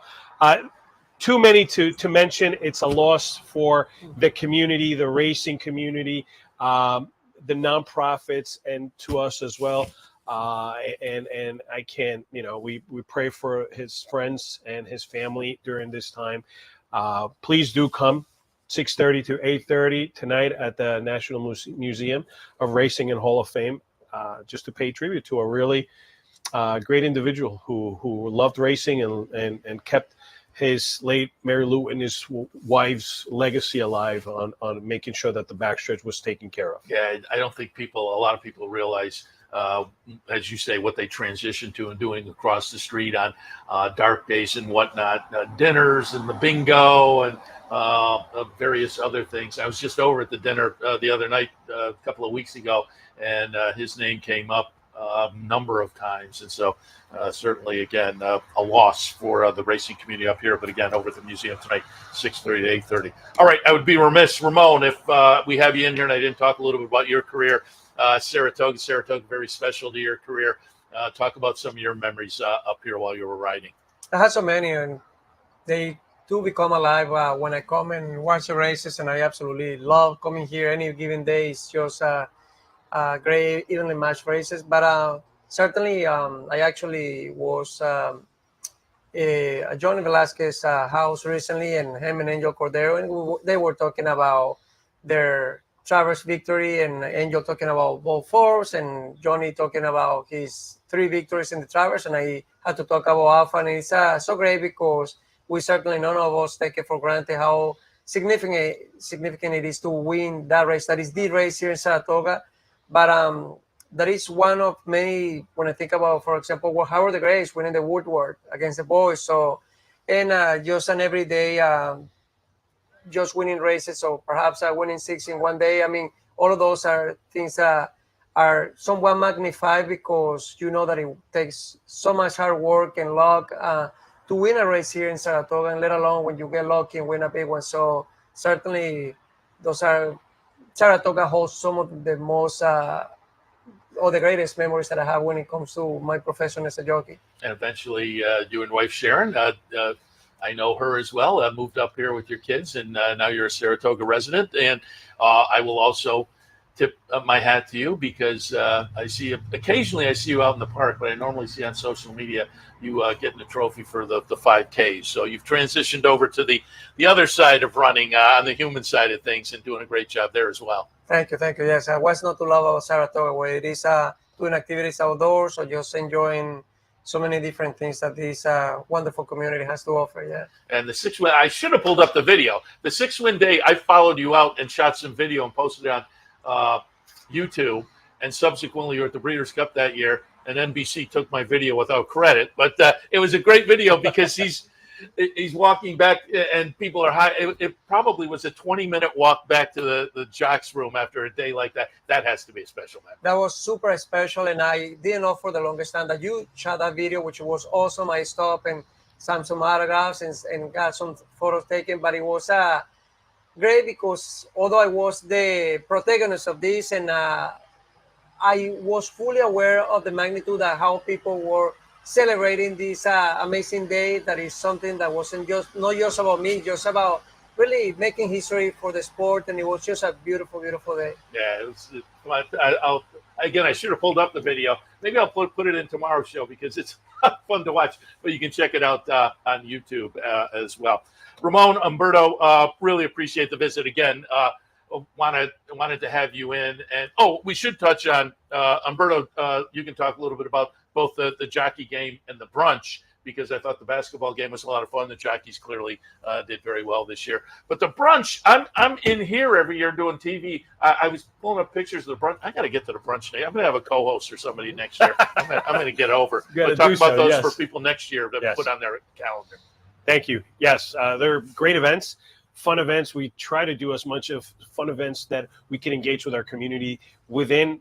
Speaker 11: too many to mention. It's a loss for the community, the racing community, the nonprofits, and to us as well. And I can't, we pray for his friends and his family during this time. Please do come 6:30 to 8:30 tonight at the National Museum of Racing and Hall of Fame, just to pay tribute to a really great individual who loved racing and kept his late Mary Lou and his wife's legacy alive on making sure that the backstretch was taken care of.
Speaker 3: Yeah, I don't think a lot of people realize, as you say, what they transitioned to and doing across the street on dark days and whatnot, dinners and the bingo and various other things. I was just over at the dinner the other night, a couple of weeks ago, and his name came up a number of times. And so certainly, again, a loss for the racing community up here. But again, over at the museum tonight, 6:30 to 8:30. All right, I would be remiss, Ramon, if we have you in here and I didn't talk a little bit about your career. Saratoga, very special to your career. Talk about some of your memories up here while you were riding.
Speaker 6: I had so many, and they do become alive when I come and watch the races, and I absolutely love coming here. Any given day is just great, evenly matched races. But certainly, I actually was at Johnny Velasquez's house recently, and him and Angel Cordero, and they were talking about their Chavez victory, and Angel talking about both fours, and Johnny talking about his 3 victories in the Chavez, and I had to talk about Alpha, and it's so great because we certainly, none of us take it for granted how significant it is to win that race. That is the race here in Saratoga, but that is one of many. When I think about, for example, Howard the Grace winning the Woodward against the boys, so and just an everyday. Just winning races, so perhaps winning 6 in one day. I mean, all of those are things that are somewhat magnified because you know that it takes so much hard work and luck to win a race here in Saratoga, and let alone when you get lucky and win a big one. So certainly, Saratoga holds some of the most or the greatest memories that I have when it comes to my profession as a jockey.
Speaker 3: And eventually, you and wife Sharon. I know her as well. Moved up here with your kids, and now you're a Saratoga resident. And I will also tip my hat to you because I see you occasionally. I see you out in the park, but I normally see on social media you getting a trophy for the 5Ks. So you've transitioned over to the other side of running, on the human side of things, and doing a great job there as well.
Speaker 6: Thank you. Yes, what's not to love about Saratoga? Where it is doing activities outdoors, or just enjoying so many different things that this wonderful community has to offer. Yeah.
Speaker 3: And the 6-win, I should have pulled up the video. The 6-win day, I followed you out and shot some video and posted it on YouTube. And subsequently, you were at the Breeders' Cup that year, and NBC took my video without credit. But it was a great video because he's walking back, and people are high. It probably was a 20-minute walk back to the jocks room after a day like that. That has to be a special memory.
Speaker 6: That was super special, and I didn't know for the longest time that you shot that video, which was awesome. I stopped and signed some autographs and got some photos taken, but it was great because although I was the protagonist of this, and I was fully aware of the magnitude of how people were celebrating this amazing day. That is something that wasn't not just about me, just about really making history for the sport, and it was just a beautiful, beautiful day.
Speaker 3: Yeah, I should have pulled up the video. Maybe I'll put it in tomorrow's show because it's fun to watch. But you can check it out on YouTube as well. Ramon, Humberto, really appreciate the visit again. Wanted to have you in, and we should touch on Humberto. You can talk a little bit about both the jockey game and the brunch, because I thought the basketball game was a lot of fun. The jockeys clearly did very well this year. But the brunch, I'm in here every year doing TV. I was pulling up pictures of the brunch. I got to get to the brunch today. I'm going to have a co-host or somebody next year. I'm going to get over. But talk about those for people next year to put on their calendar.
Speaker 11: Thank you. Yes, they're great events, fun events. We try to do as much of fun events that we can engage with our community within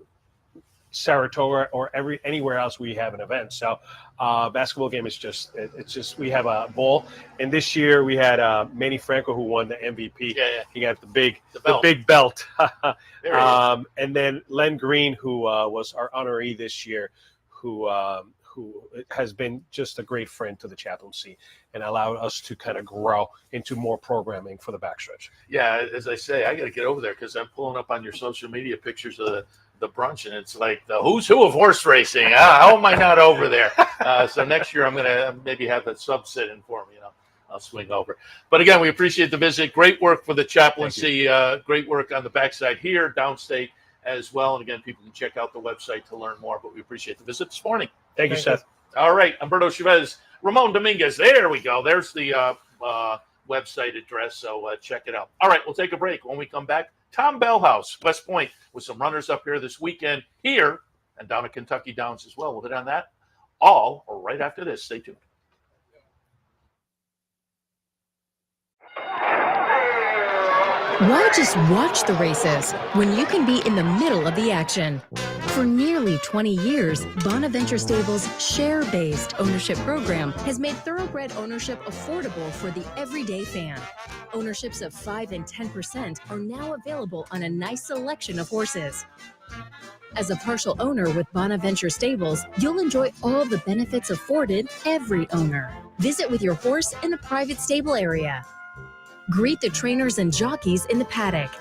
Speaker 11: Saratoga or anywhere else we have an event. So basketball game is just we have a ball, and this year we had Manny Franco, who won the MVP.
Speaker 3: Yeah.
Speaker 11: He got the big belt. And then Len Green, who was our honoree this year, who has been just a great friend to the chaplaincy and allowed us to kind of grow into more programming for the backstretch.
Speaker 3: Yeah, as I say, I got to get over there because I'm pulling up on your social media pictures of the brunch, and it's like the who's who of horse racing. How am I not over there? So next year I'm going to maybe have a sub sit in for me. I'll swing over. But again, we appreciate the visit. Great work for the chaplaincy. Great work on the backside here, downstate as well. And again, people can check out the website to learn more. But we appreciate the visit this morning.
Speaker 11: Thank you, Seth.
Speaker 3: All right, Humberto Chavez, Ramon Dominguez. There we go. There's the website address. So check it out. All right, we'll take a break. When we come back, Tom Bellhouse, West Point, with some runners up here this weekend here and down at Kentucky Downs as well. We'll hit on that all right after this. Stay tuned.
Speaker 12: Why just watch the races when you can be in the middle of the action? For nearly 20 years, Bonaventure Stables' share-based ownership program has made thoroughbred ownership affordable for the everyday fan. Ownerships of 5 and 10% are now available on a nice selection of horses. As a partial owner with Bonaventure Stables, you'll enjoy all the benefits afforded every owner. Visit with your horse in a private stable area. Greet the trainers and jockeys in the paddock.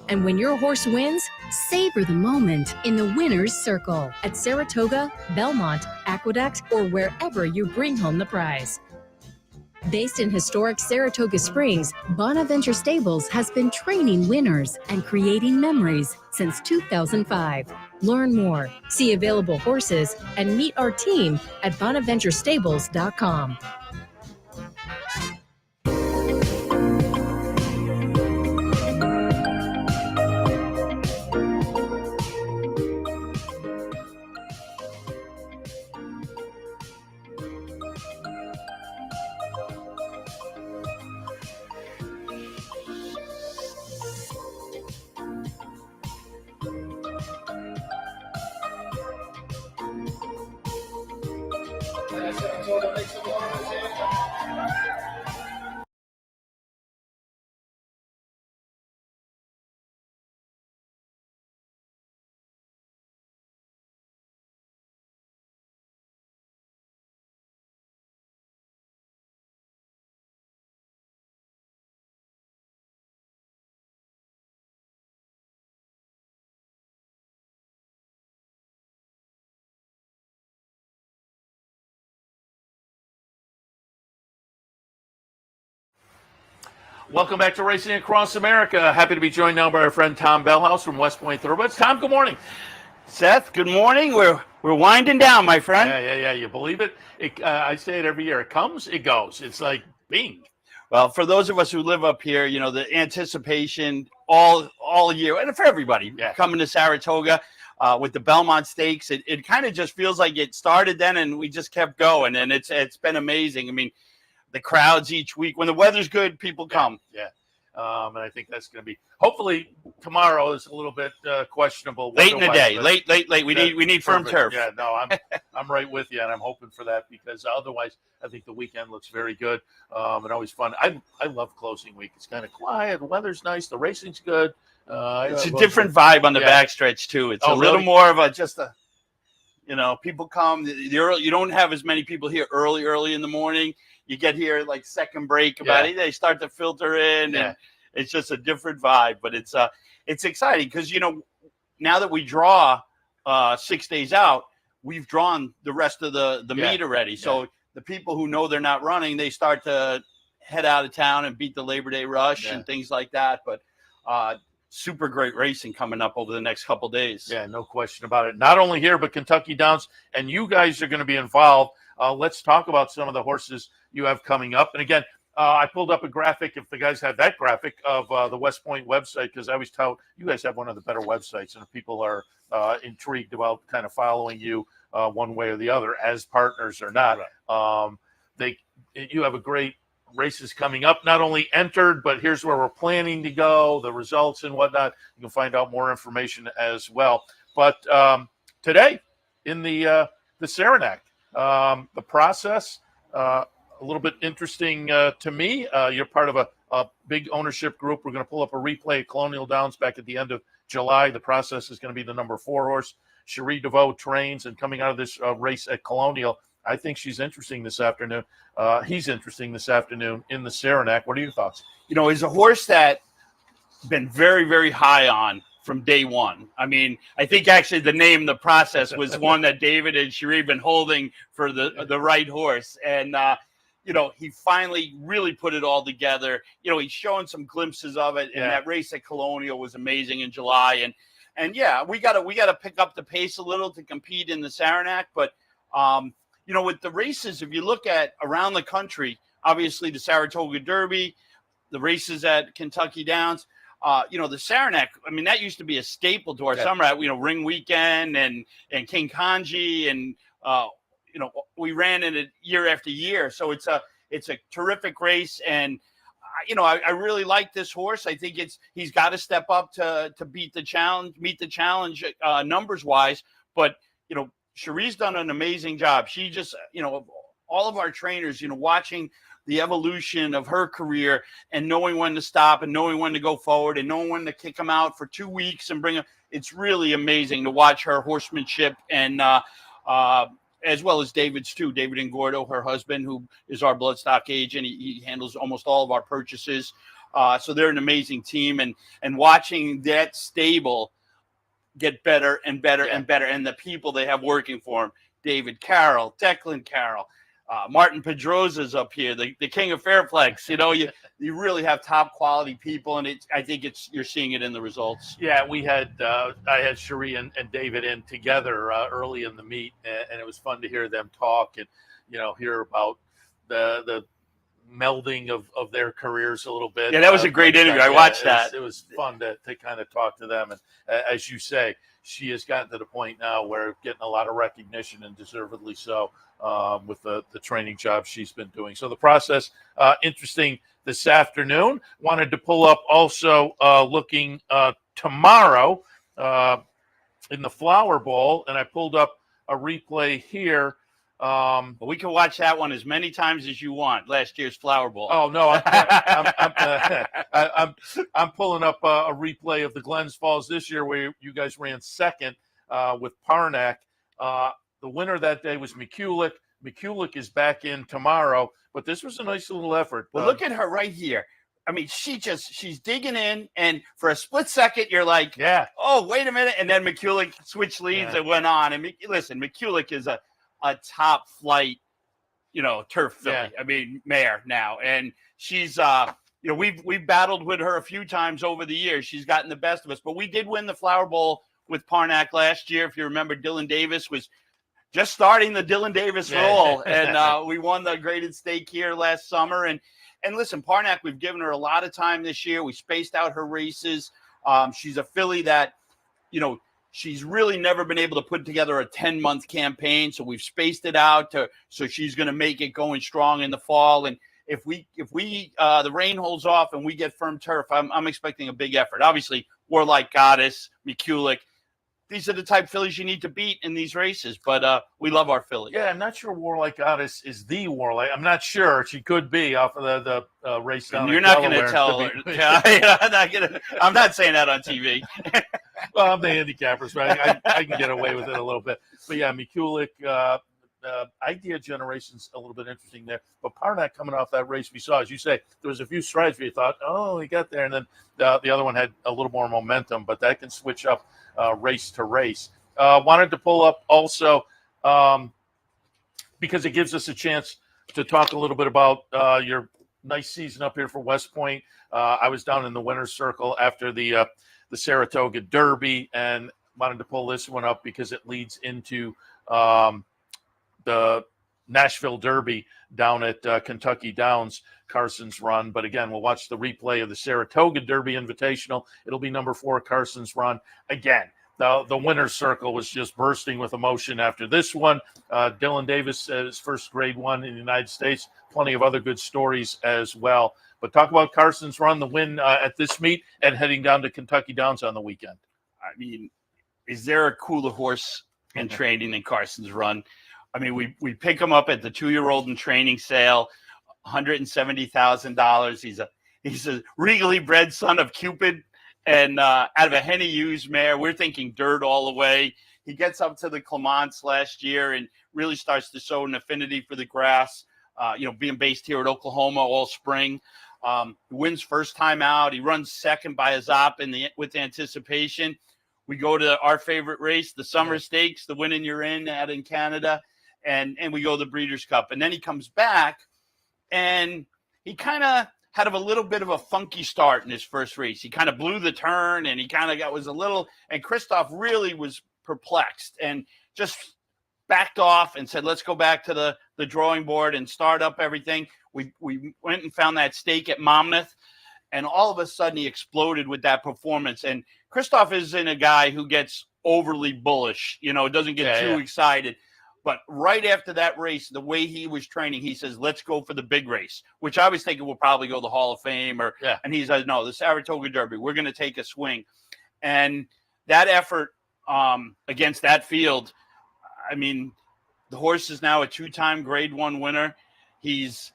Speaker 12: And when your horse wins, savor the moment in the winner's circle at Saratoga, Belmont, Aqueduct, or wherever you bring home the prize. Based in historic Saratoga Springs, Bonaventure Stables has been training winners and creating memories since 2005. Learn more, see available horses, and meet our team at bonaventurestables.com.
Speaker 3: Welcome back to Racing Across America. Happy to be joined now by our friend Tom Bellhouse from West Point Thoroughbreds. Tom, good morning.
Speaker 13: Seth, good morning. We're winding down, my friend.
Speaker 3: Yeah. You believe it? I say it every year. It comes, it goes. It's like bing.
Speaker 13: Well, for those of us who live up here, you know, the anticipation all year, and for everybody coming to Saratoga with the Belmont Stakes, it kind of just feels like it started then and we just kept going, and it's been amazing. I mean, the crowds each week. When the weather's good, people come.
Speaker 3: Yeah. And I think that's going to be, hopefully tomorrow is a little bit questionable.
Speaker 13: Late in the day. Late. We need firm turf.
Speaker 3: Yeah, no, I'm right with you, and I'm hoping for that because otherwise I think the weekend looks very good and always fun. I love closing week. It's kind of quiet. The weather's nice. The racing's good.
Speaker 13: It's a different vibe on the backstretch too. It's a little more of You know, people come. You don't have as many people here early in the morning. You get here like second break about it. They start to filter in, and it's just a different vibe. But it's exciting because, you know, now that we draw 6 days out, we've drawn the rest of the meet already. So the people who know they're not running, they start to head out of town and beat the Labor Day rush and things like that. But super great racing coming up over the next couple of days.
Speaker 3: Yeah, no question about it. Not only here, but Kentucky Downs, and you guys are going to be involved. Let's talk about some of the horses you have coming up. And again, I pulled up a graphic, if the guys have that graphic, of the West Point website, because I always tell you guys have one of the better websites, and if people are intrigued about kind of following you one way or the other as partners or not, you have a great races coming up, not only entered, but here's where we're planning to go, the results and whatnot. You can find out more information as well. But today in the Saranac, the process, a little bit interesting to me. You're part of a big ownership group. We're going to pull up a replay of Colonial Downs back at the end of July. The process is going to be the number 4 horse. Cherie DeVoe trains, and coming out of this race at Colonial, I think she's interesting this afternoon. He's interesting this afternoon in the Saranac. What are your thoughts?
Speaker 13: You know, he's a horse that been very, very high on from day one. I mean, I think actually the name, the process, was one that David and Cherie been holding for the right horse. And, you know, he finally really put it all together. You know, he's showing some glimpses of it. And that race at Colonial was amazing in July. And yeah, we gotta pick up the pace a little to compete in the Saranac. But, you know, with the races, if you look at around the country, obviously the Saratoga Derby, the races at Kentucky Downs, you know, the Saranac, I mean, that used to be a staple to our summer, you know, Ring Weekend and King Kanji, and, you know, we ran in it year after year. So it's a terrific race. And, you know, I really like this horse. I think he's got to step up to meet the challenge numbers wise. But, you know, Cherie's done an amazing job. She just, you know, all of our trainers, you know, watching the evolution of her career and knowing when to stop and knowing when to go forward and knowing when to kick them out for 2 weeks and bring them. It's really amazing to watch her horsemanship, and as well as David's too. David Ingordo, her husband, who is our bloodstock agent. He handles almost all of our purchases. So they're an amazing team, and watching that stable get better and better and better, and the people they have working for him, David Carroll, Declan Carroll, Martin Pedrosa's up here, the king of Fairplex. You know, you really have top quality people, and I think you're seeing it in the results.
Speaker 3: Yeah, I had Cherie and David in together early in the meet, and it was fun to hear them talk and, you know, hear about the melding of their careers a little bit.
Speaker 13: Yeah, that was a great interview. I watched that.
Speaker 3: It was fun to kind of talk to them. And as you say, she has gotten to the point now where getting a lot of recognition, and deservedly so, with the training job she's been doing. So the process, interesting this afternoon. Wanted to pull up also looking tomorrow in the Flower Bowl, and I pulled up a replay here.
Speaker 13: But we can watch that one as many times as you want. Last year's Flower Bowl.
Speaker 3: Oh no, I'm pulling up a replay of the Glens Falls this year, where you guys ran second with Parnack. The winner that day was McCulloch. McCulloch is back in tomorrow, but this was a nice little effort.
Speaker 13: Well, look at her right here. I mean, she's digging in, and for a split second, you're like, oh, wait a minute, and then McCulloch switched leads and went on. And listen, McCulloch is a top flight, you know, turf filly. I mean, mare now. And she's, you know, we've battled with her a few times over the years. She's gotten the best of us, but we did win the Flower Bowl with Parnack last year. If you remember, Dylan Davis was just starting the Dylan Davis role. And we won the graded stake here last summer. And listen, Parnack, we've given her a lot of time this year. We spaced out her races. She's a filly that, you know, she's really never been able to put together a 10-month campaign, so we've spaced it out so she's going to make it going strong in the fall. And if we the rain holds off and we get firm turf, I'm expecting a big effort. Obviously, Warlike Goddess, McCulloch, these are the type fillies you need to beat in these races. But we love our fillies.
Speaker 3: Yeah, I'm not sure Warlike Goddess is the Warlike. I'm not sure. She could be off of the race down.
Speaker 13: You're not going to tell her. I'm not saying that on TV.
Speaker 3: Well, I'm the handicapper, so I can get away with it a little bit. But yeah, Mikulik, idea generation's a little bit interesting there. But part of that coming off that race we saw, as you say, there was a few strides where you thought, oh, he got there. And then the other one had a little more momentum, but that can switch up race to race. Wanted to pull up also because it gives us a chance to talk a little bit about your nice season up here for West Point. I was down in the winner's circle after the Saratoga Derby and wanted to pull this one up because it leads into the Nashville Derby down at Kentucky Downs, Carson's run. But again, we'll watch the replay of the Saratoga Derby Invitational. It'll be number 4, Carson's run. Again, the winner's circle was just bursting with emotion after this one. Dylan Davis, his first grade 1 in the United States. Plenty of other good stories as well. But talk about Carson's run, the win at this meet, and heading down to Kentucky Downs on the weekend.
Speaker 13: I mean, is there a cooler horse in training than Carson's run? I mean, we pick him up at the 2-year-old in training sale, $170,000. He's a regally bred son of Cupid, and out of a Henny Hughes mare. We're thinking dirt all the way. He gets up to the Clements last year and really starts to show an affinity for the grass. Being based here at Oklahoma all spring. Wins first time out. He runs second by a Zop with anticipation. We go to our favorite race, the Summer Stakes, the Win and You're In out in Canada, and we go to the Breeders' Cup. And then he comes back, and he kind of had a little bit of a funky start in his first race. He kind of blew the turn, and he kind of was a little – and Christoph really was perplexed and just backed off and said, let's go back to the drawing board and start up everything. We went and found that stake at Monmouth, and all of a sudden he exploded with that performance. And Christoph isn't a guy who gets overly bullish, doesn't get too excited. But right after that race, the way he was training, he says, let's go for the big race, which I was thinking will probably go to the Hall of Fame. And he says, no, the Saratoga Derby, we're going to take a swing. And that effort against that field, I mean, the horse is now a 2-time Grade 1 winner. He's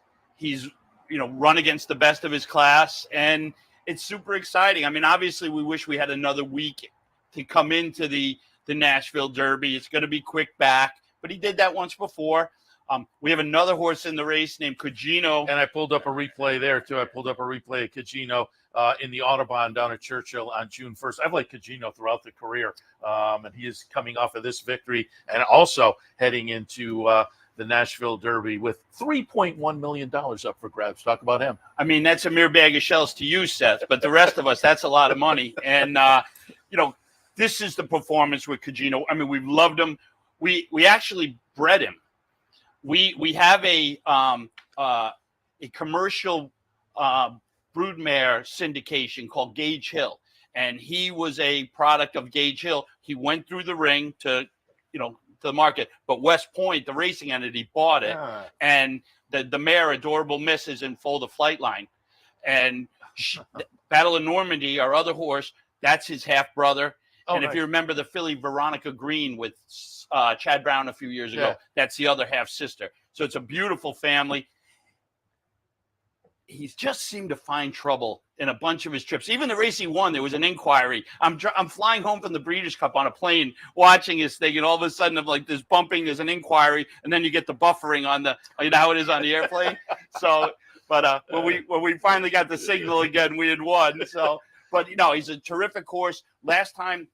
Speaker 13: run against the best of his class, and it's super exciting. I mean, obviously, we wish we had another week to come into the Nashville Derby. It's going to be quick back, but he did that once before. We have another horse in the race named Cugino.
Speaker 3: And I pulled up a replay there, too. I pulled up a replay of Cugino in the Audubon down at Churchill on June 1st. I've liked Cugino throughout the career, and he is coming off of this victory and also heading into the Nashville Derby with $3.1 million up for grabs. Talk about him.
Speaker 13: I mean, that's a mere bag of shells to you, Seth, but the rest of us, that's a lot of money. And, this is the performance with Cugino. I mean, we've loved him. We actually bred him. We have a commercial broodmare syndication called Gage Hill, and he was a product of Gage Hill. He went through the ring to the market, but West Point, the racing entity, bought it, and the mare, Adorable Miss, is in full the flight line, and Battle of Normandy, our other horse, that's his half brother. And if you remember the filly Veronica Green with Chad Brown a few years ago, that's the other half sister. So it's a beautiful family. He's just seemed to find trouble in a bunch of his trips. Even the race he won, there was an inquiry. I'm flying home from the Breeders' Cup on a plane, watching his thing, and all of a sudden, there's bumping, there's an inquiry, and then you get the buffering on how it is on the airplane. So, but when we finally got the signal again, we had won. So, but he's a terrific horse. Last time,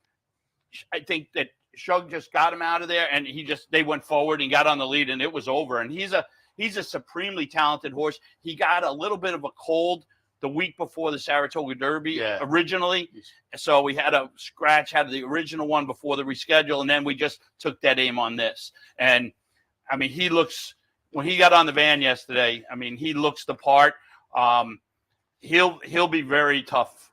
Speaker 13: I think that Shug just got him out of there, and they went forward and got on the lead, and it was over. And he's a supremely talented horse. He got a little bit of a cold the week before the Saratoga Derby originally. So we had a scratch, had the original one before the reschedule, and then we just took that aim on this. And, I mean, when he got on the van yesterday, I mean, he looks the part. He'll be very tough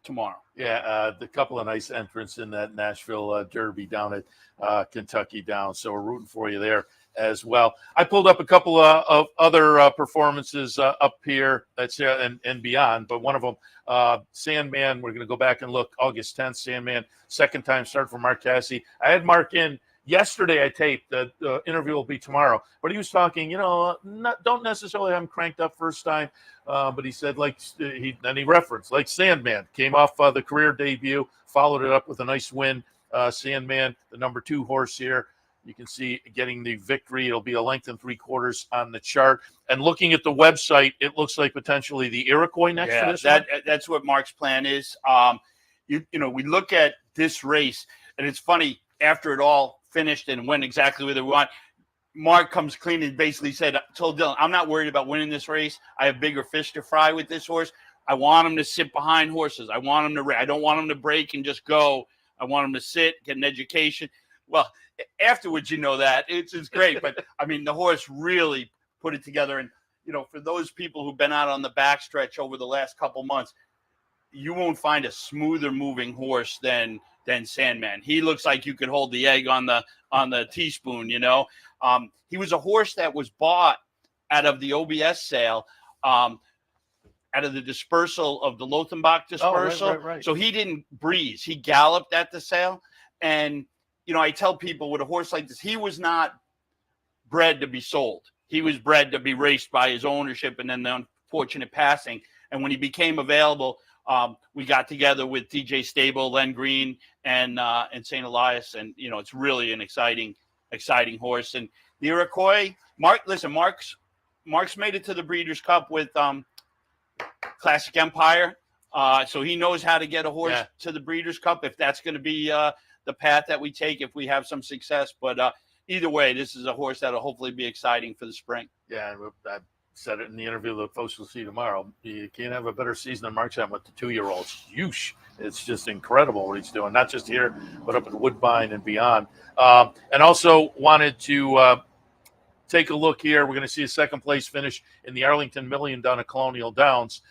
Speaker 13: tomorrow.
Speaker 3: Yeah, the couple of nice entrants in that Nashville Derby down at Kentucky Downs. So we're rooting for you there as well. I pulled up a couple of other performances up here and beyond, but one of them, Sandman, we're going to go back and look, August 10th, Sandman, second time start for Mark Cassidy. I had Mark in yesterday I taped. The interview will be tomorrow. But he was talking, don't necessarily have him cranked up first time. But he said, then he referenced, like Sandman, came off the career debut, followed it up with a nice win. Sandman, the number 2 horse here. You can see getting the victory. It'll be a length and 3/4 on the chart. And looking at the website, it looks like potentially the Iroquois next to this one.
Speaker 13: That's what Mark's plan is. We look at this race, and it's funny, after it all finished and went exactly where they want, Mark comes clean and basically told Dylan, I'm not worried about winning this race. I have bigger fish to fry with this horse. I want him to sit behind horses. I don't want him to break and just go. I want him to sit, get an education. Well, afterwards, that it's great. But I mean, the horse really put it together. And, for those people who've been out on the backstretch over the last couple months, you won't find a smoother moving horse than Sandman. He looks like you could hold the egg on the teaspoon, He was a horse that was bought out of the OBS sale, out of the dispersal of the Lothenbach dispersal.
Speaker 3: Right.
Speaker 13: So he didn't breeze. He galloped at the sale. And, I tell people with a horse like this, he was not bred to be sold. He was bred to be raced by his ownership and then the unfortunate passing. And when he became available, we got together with DJ Stable, Len Green, and St. Elias. And, it's really an exciting horse. And the Iroquois, Mark's made it to the Breeders' Cup with Classic Empire. So he knows how to get a horse to the Breeders' Cup, if that's going to be the path that we take if we have some success. But either way, this is a horse that'll hopefully be exciting for the spring.
Speaker 3: Yeah, I said it in the interview that folks will see tomorrow. You can't have a better season than Mark's having with the 2-year-olds. Yeesh. It's just incredible what he's doing, not just here, but up at Woodbine and beyond. And also wanted to take a look here. We're going to see a second place finish in the Arlington Million down at Colonial Downs.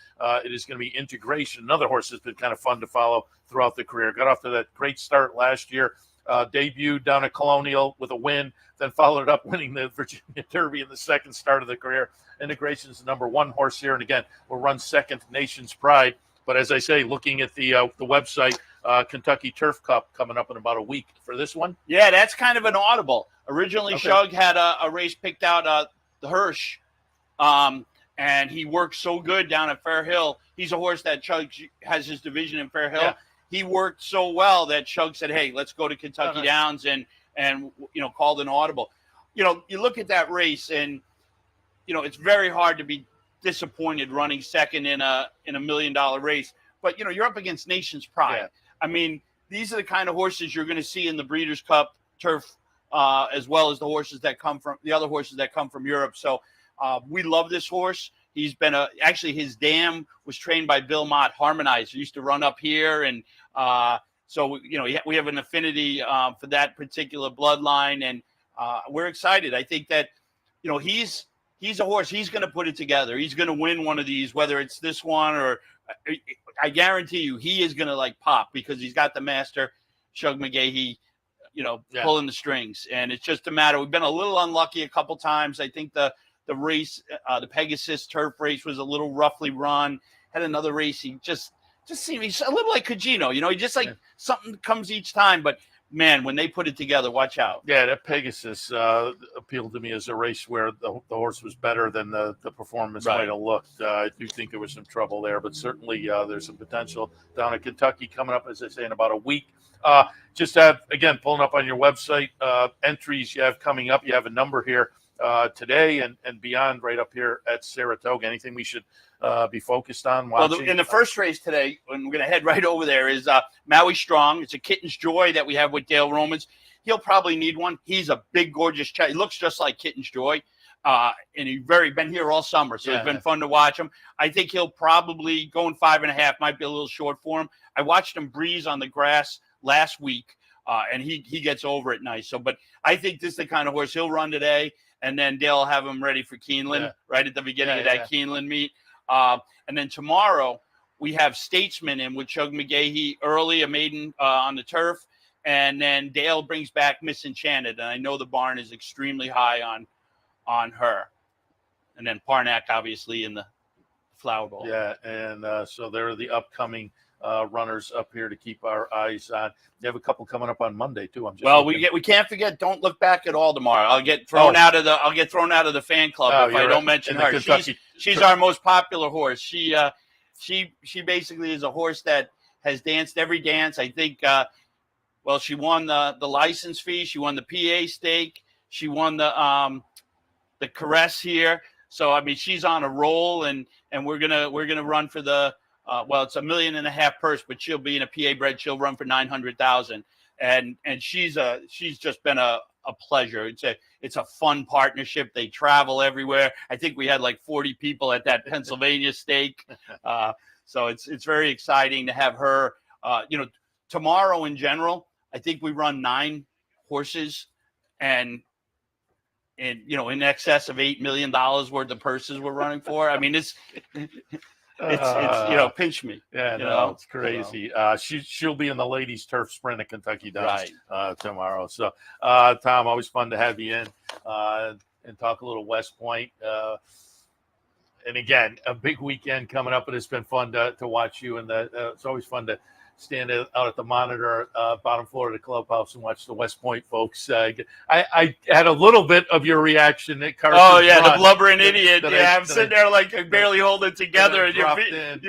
Speaker 3: It is going to be Integration, another horse that's been kind of fun to follow throughout the career. Got off to that great start last year. Debuted down at Colonial with a win, then followed it up winning the Virginia Derby in the second start of the career. Integration is the number 1 horse here, and again, will run second, Nation's Pride. But as I say, looking at the website, Kentucky Turf Cup coming up in about a week for this one.
Speaker 13: Yeah, that's kind of an audible. Originally, Shug had a race picked out, the Hirsch, and he worked so good down at Fair Hill. He's a horse that Shug has his division in Fair Hill. Yeah. He worked so well that Shug said, hey, let's go to Kentucky Downs and called an audible. You look at that race and, it's very hard to be disappointed running second in a $1 million race. But, you're up against Nation's Pride. Yeah. I mean, these are the kind of horses you're going to see in the Breeders' Cup turf, as well as the horses that come from the other horses that come from Europe. So we love this horse. He's been actually his dam was trained by Bill Mott, Harmonizer. He used to run up here. And so, we have an affinity for that particular bloodline. And we're excited. I think that, he's a horse. He's going to put it together. He's going to win one of these, whether it's this one or I guarantee you he is going to pop because he's got the master, Shug McGahee, pulling the strings. And it's just a matter. We've been a little unlucky a couple times. I think the race, the Pegasus turf race was a little roughly run. Had another race. He just seemed he's a little like Cugino, he just something comes each time. But man, when they put it together, watch out.
Speaker 3: Yeah, that Pegasus appealed to me as a race where the horse was better than the performance might have looked. I do think there was some trouble there, but certainly there's some potential down in Kentucky coming up, as I say, in about a week. Just have, again, pulling up on your website, entries you have coming up. You have a number here today and beyond right up here at Saratoga. Anything we should be focused on watching?
Speaker 13: Well, in the first race today, and we're going to head right over there, is Maui Strong. It's a Kitten's Joy that we have with Dale Romans. He'll probably need one. He's a big, gorgeous child. He looks just like Kitten's Joy. And he's been here all summer, so it's been fun to watch him. I think he'll probably going 5.5 might be a little short for him. I watched him breeze on the grass last week, and he gets over it nice. So, but I think this is the kind of horse he'll run today, and then Dale will have him ready for Keeneland right at the beginning of that Keeneland meet. And then tomorrow we have Statesman in with Shug McGahee early, a maiden on the turf, and then Dale brings back Miss Enchanted, and I know the barn is extremely high on her. And then Parnack, obviously, in the Flower Bowl.
Speaker 3: Yeah, and so they're the upcoming runners up here to keep our eyes on. You have a couple coming up on Monday too.
Speaker 13: We can't forget. Don't Look Back at All tomorrow. I'll get thrown out of the fan club if I don't mention her. She's our most popular horse. She basically is a horse that has danced every dance. I think. She won the license fee. She won the PA stake. She won the Caress here. So I mean, she's on a roll, and we're gonna run for the. It's $1.5 million purse, but she'll be in a PA bred. She'll run for 900,000, and she's just been a pleasure. It's a fun partnership. They travel everywhere. I think we had like 40 people at that Pennsylvania stake, so it's very exciting to have her. Tomorrow in general, I think we run 9 horses, and in excess of $8 million worth of purses we're running for. I mean, it's pinch me.
Speaker 3: Yeah, it's crazy. She'll be in the ladies turf sprint at Kentucky Downs tomorrow. So, Tom, always fun to have you in and talk a little West Point. And again, a big weekend coming up, but it's been fun to watch you. And it's always fun to stand out at the monitor, bottom floor of the clubhouse, and watch the West Point folks. I had a little bit of your reaction at Carson's run.
Speaker 13: The blubbering idiot. I'm sitting there like I barely hold it together. And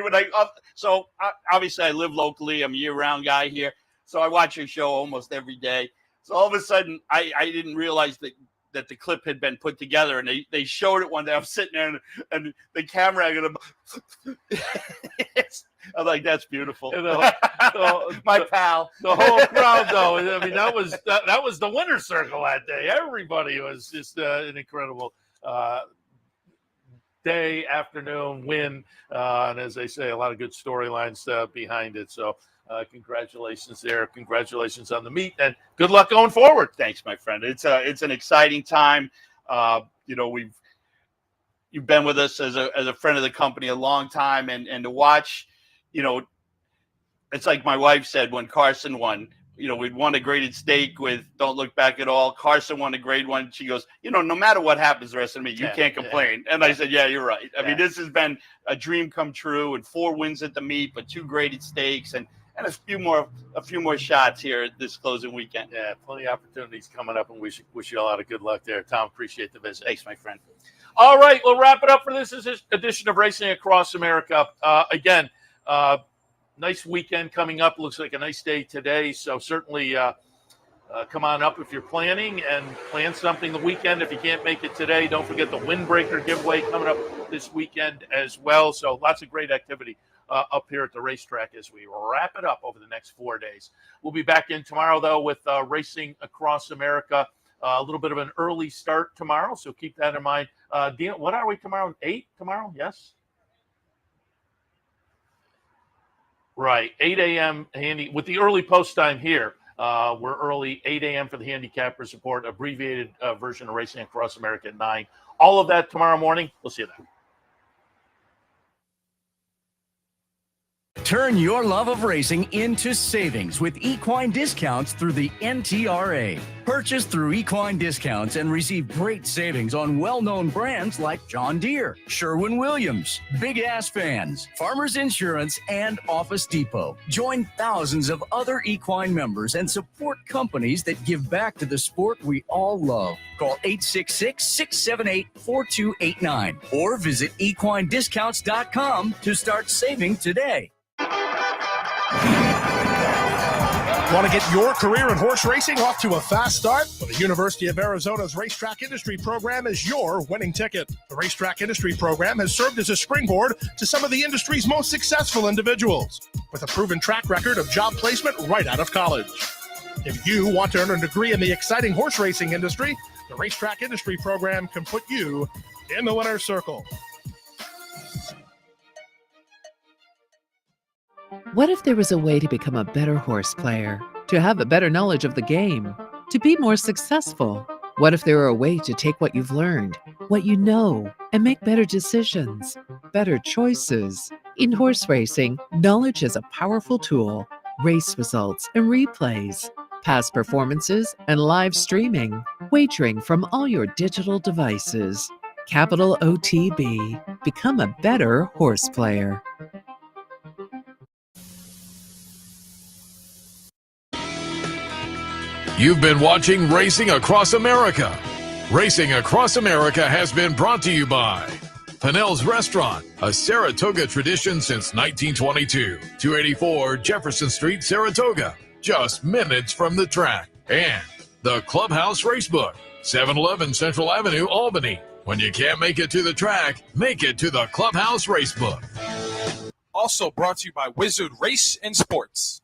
Speaker 13: so obviously I live locally. I'm a year-round guy here, so I watch your show almost every day. So all of a sudden, I didn't realize that the clip had been put together, and they showed it one day. I'm sitting there, and the camera, I'm like, that's beautiful. My pal.
Speaker 3: The whole crowd, though. I mean, that was the winner's circle that day. Everybody was just an incredible day, afternoon, win. And as they say, a lot of good storylines behind it. So congratulations there. Congratulations on the meet, and good luck going forward.
Speaker 13: Thanks, my friend. It's an exciting time. You've been with us as a friend of the company a long time, and to watch, it's like my wife said when Carson won. We'd won a graded stake with Don't Look Back at All. Carson won a grade one. She goes, no matter what happens the rest of the meet, you can't complain. And I said, yeah, you're right. I mean, this has been a dream come true, and 4 wins at the meet, but 2 graded stakes, and a few more shots here this closing weekend.
Speaker 3: Yeah, plenty of opportunities coming up, and wish you a lot of good luck there. Tom, appreciate the visit.
Speaker 13: Thanks, my friend.
Speaker 3: All right, we'll wrap it up for this edition of Racing Across America. Again, nice weekend coming up. Looks like a nice day today, so certainly come on up if you're planning, and plan something the weekend. If you can't make it today, don't forget the Windbreaker giveaway coming up this weekend as well. So lots of great activity up here at the racetrack as we wrap it up over the next 4 days. We'll be back in tomorrow, though, with Racing Across America. A little bit of an early start tomorrow, so keep that in mind. Dean, what are we tomorrow? 8 tomorrow? Yes? Right, 8 a.m. handy with the early post time here. We're early, 8 a.m. for the handicapper support, abbreviated version of Racing Across America at 9. All of that tomorrow morning. We'll see you then.
Speaker 14: Turn your love of racing into savings with equine discounts through the NTRA. Purchase through equine discounts and receive great savings on well-known brands like John Deere, Sherwin-Williams, Big Ass Fans, Farmers Insurance, and Office Depot. Join thousands of other equine members and support companies that give back to the sport we all love. Call 866-678-4289 or visit equinediscounts.com to start saving today.
Speaker 9: Want to get your career in horse racing off to a fast start? Well, the University of Arizona's Racetrack Industry Program is your winning ticket. The Racetrack Industry Program has served as a springboard to some of the industry's most successful individuals, with a proven track record of job placement right out of college. If you want to earn a degree in the exciting horse racing industry, the Racetrack Industry Program can put you in the winner's circle.
Speaker 15: What if there was a way to become a better horse player, to have a better knowledge of the game, to be more successful? What if there were a way to take what you've learned, what you know, and make better decisions, better choices? In horse racing, knowledge is a powerful tool. Race results and replays, past performances and live streaming, wagering from all your digital devices. Capital OTB. Become a better horse player.
Speaker 1: You've been watching Racing Across America. Racing Across America has been brought to you by Pinnell's Restaurant, a Saratoga tradition since 1922. 284 Jefferson Street, Saratoga, just minutes from the track. And the Clubhouse Racebook, 711 Central Avenue, Albany. When you can't make it to the track, make it to the Clubhouse Racebook.
Speaker 2: Also brought to you by Wizard Race and Sports.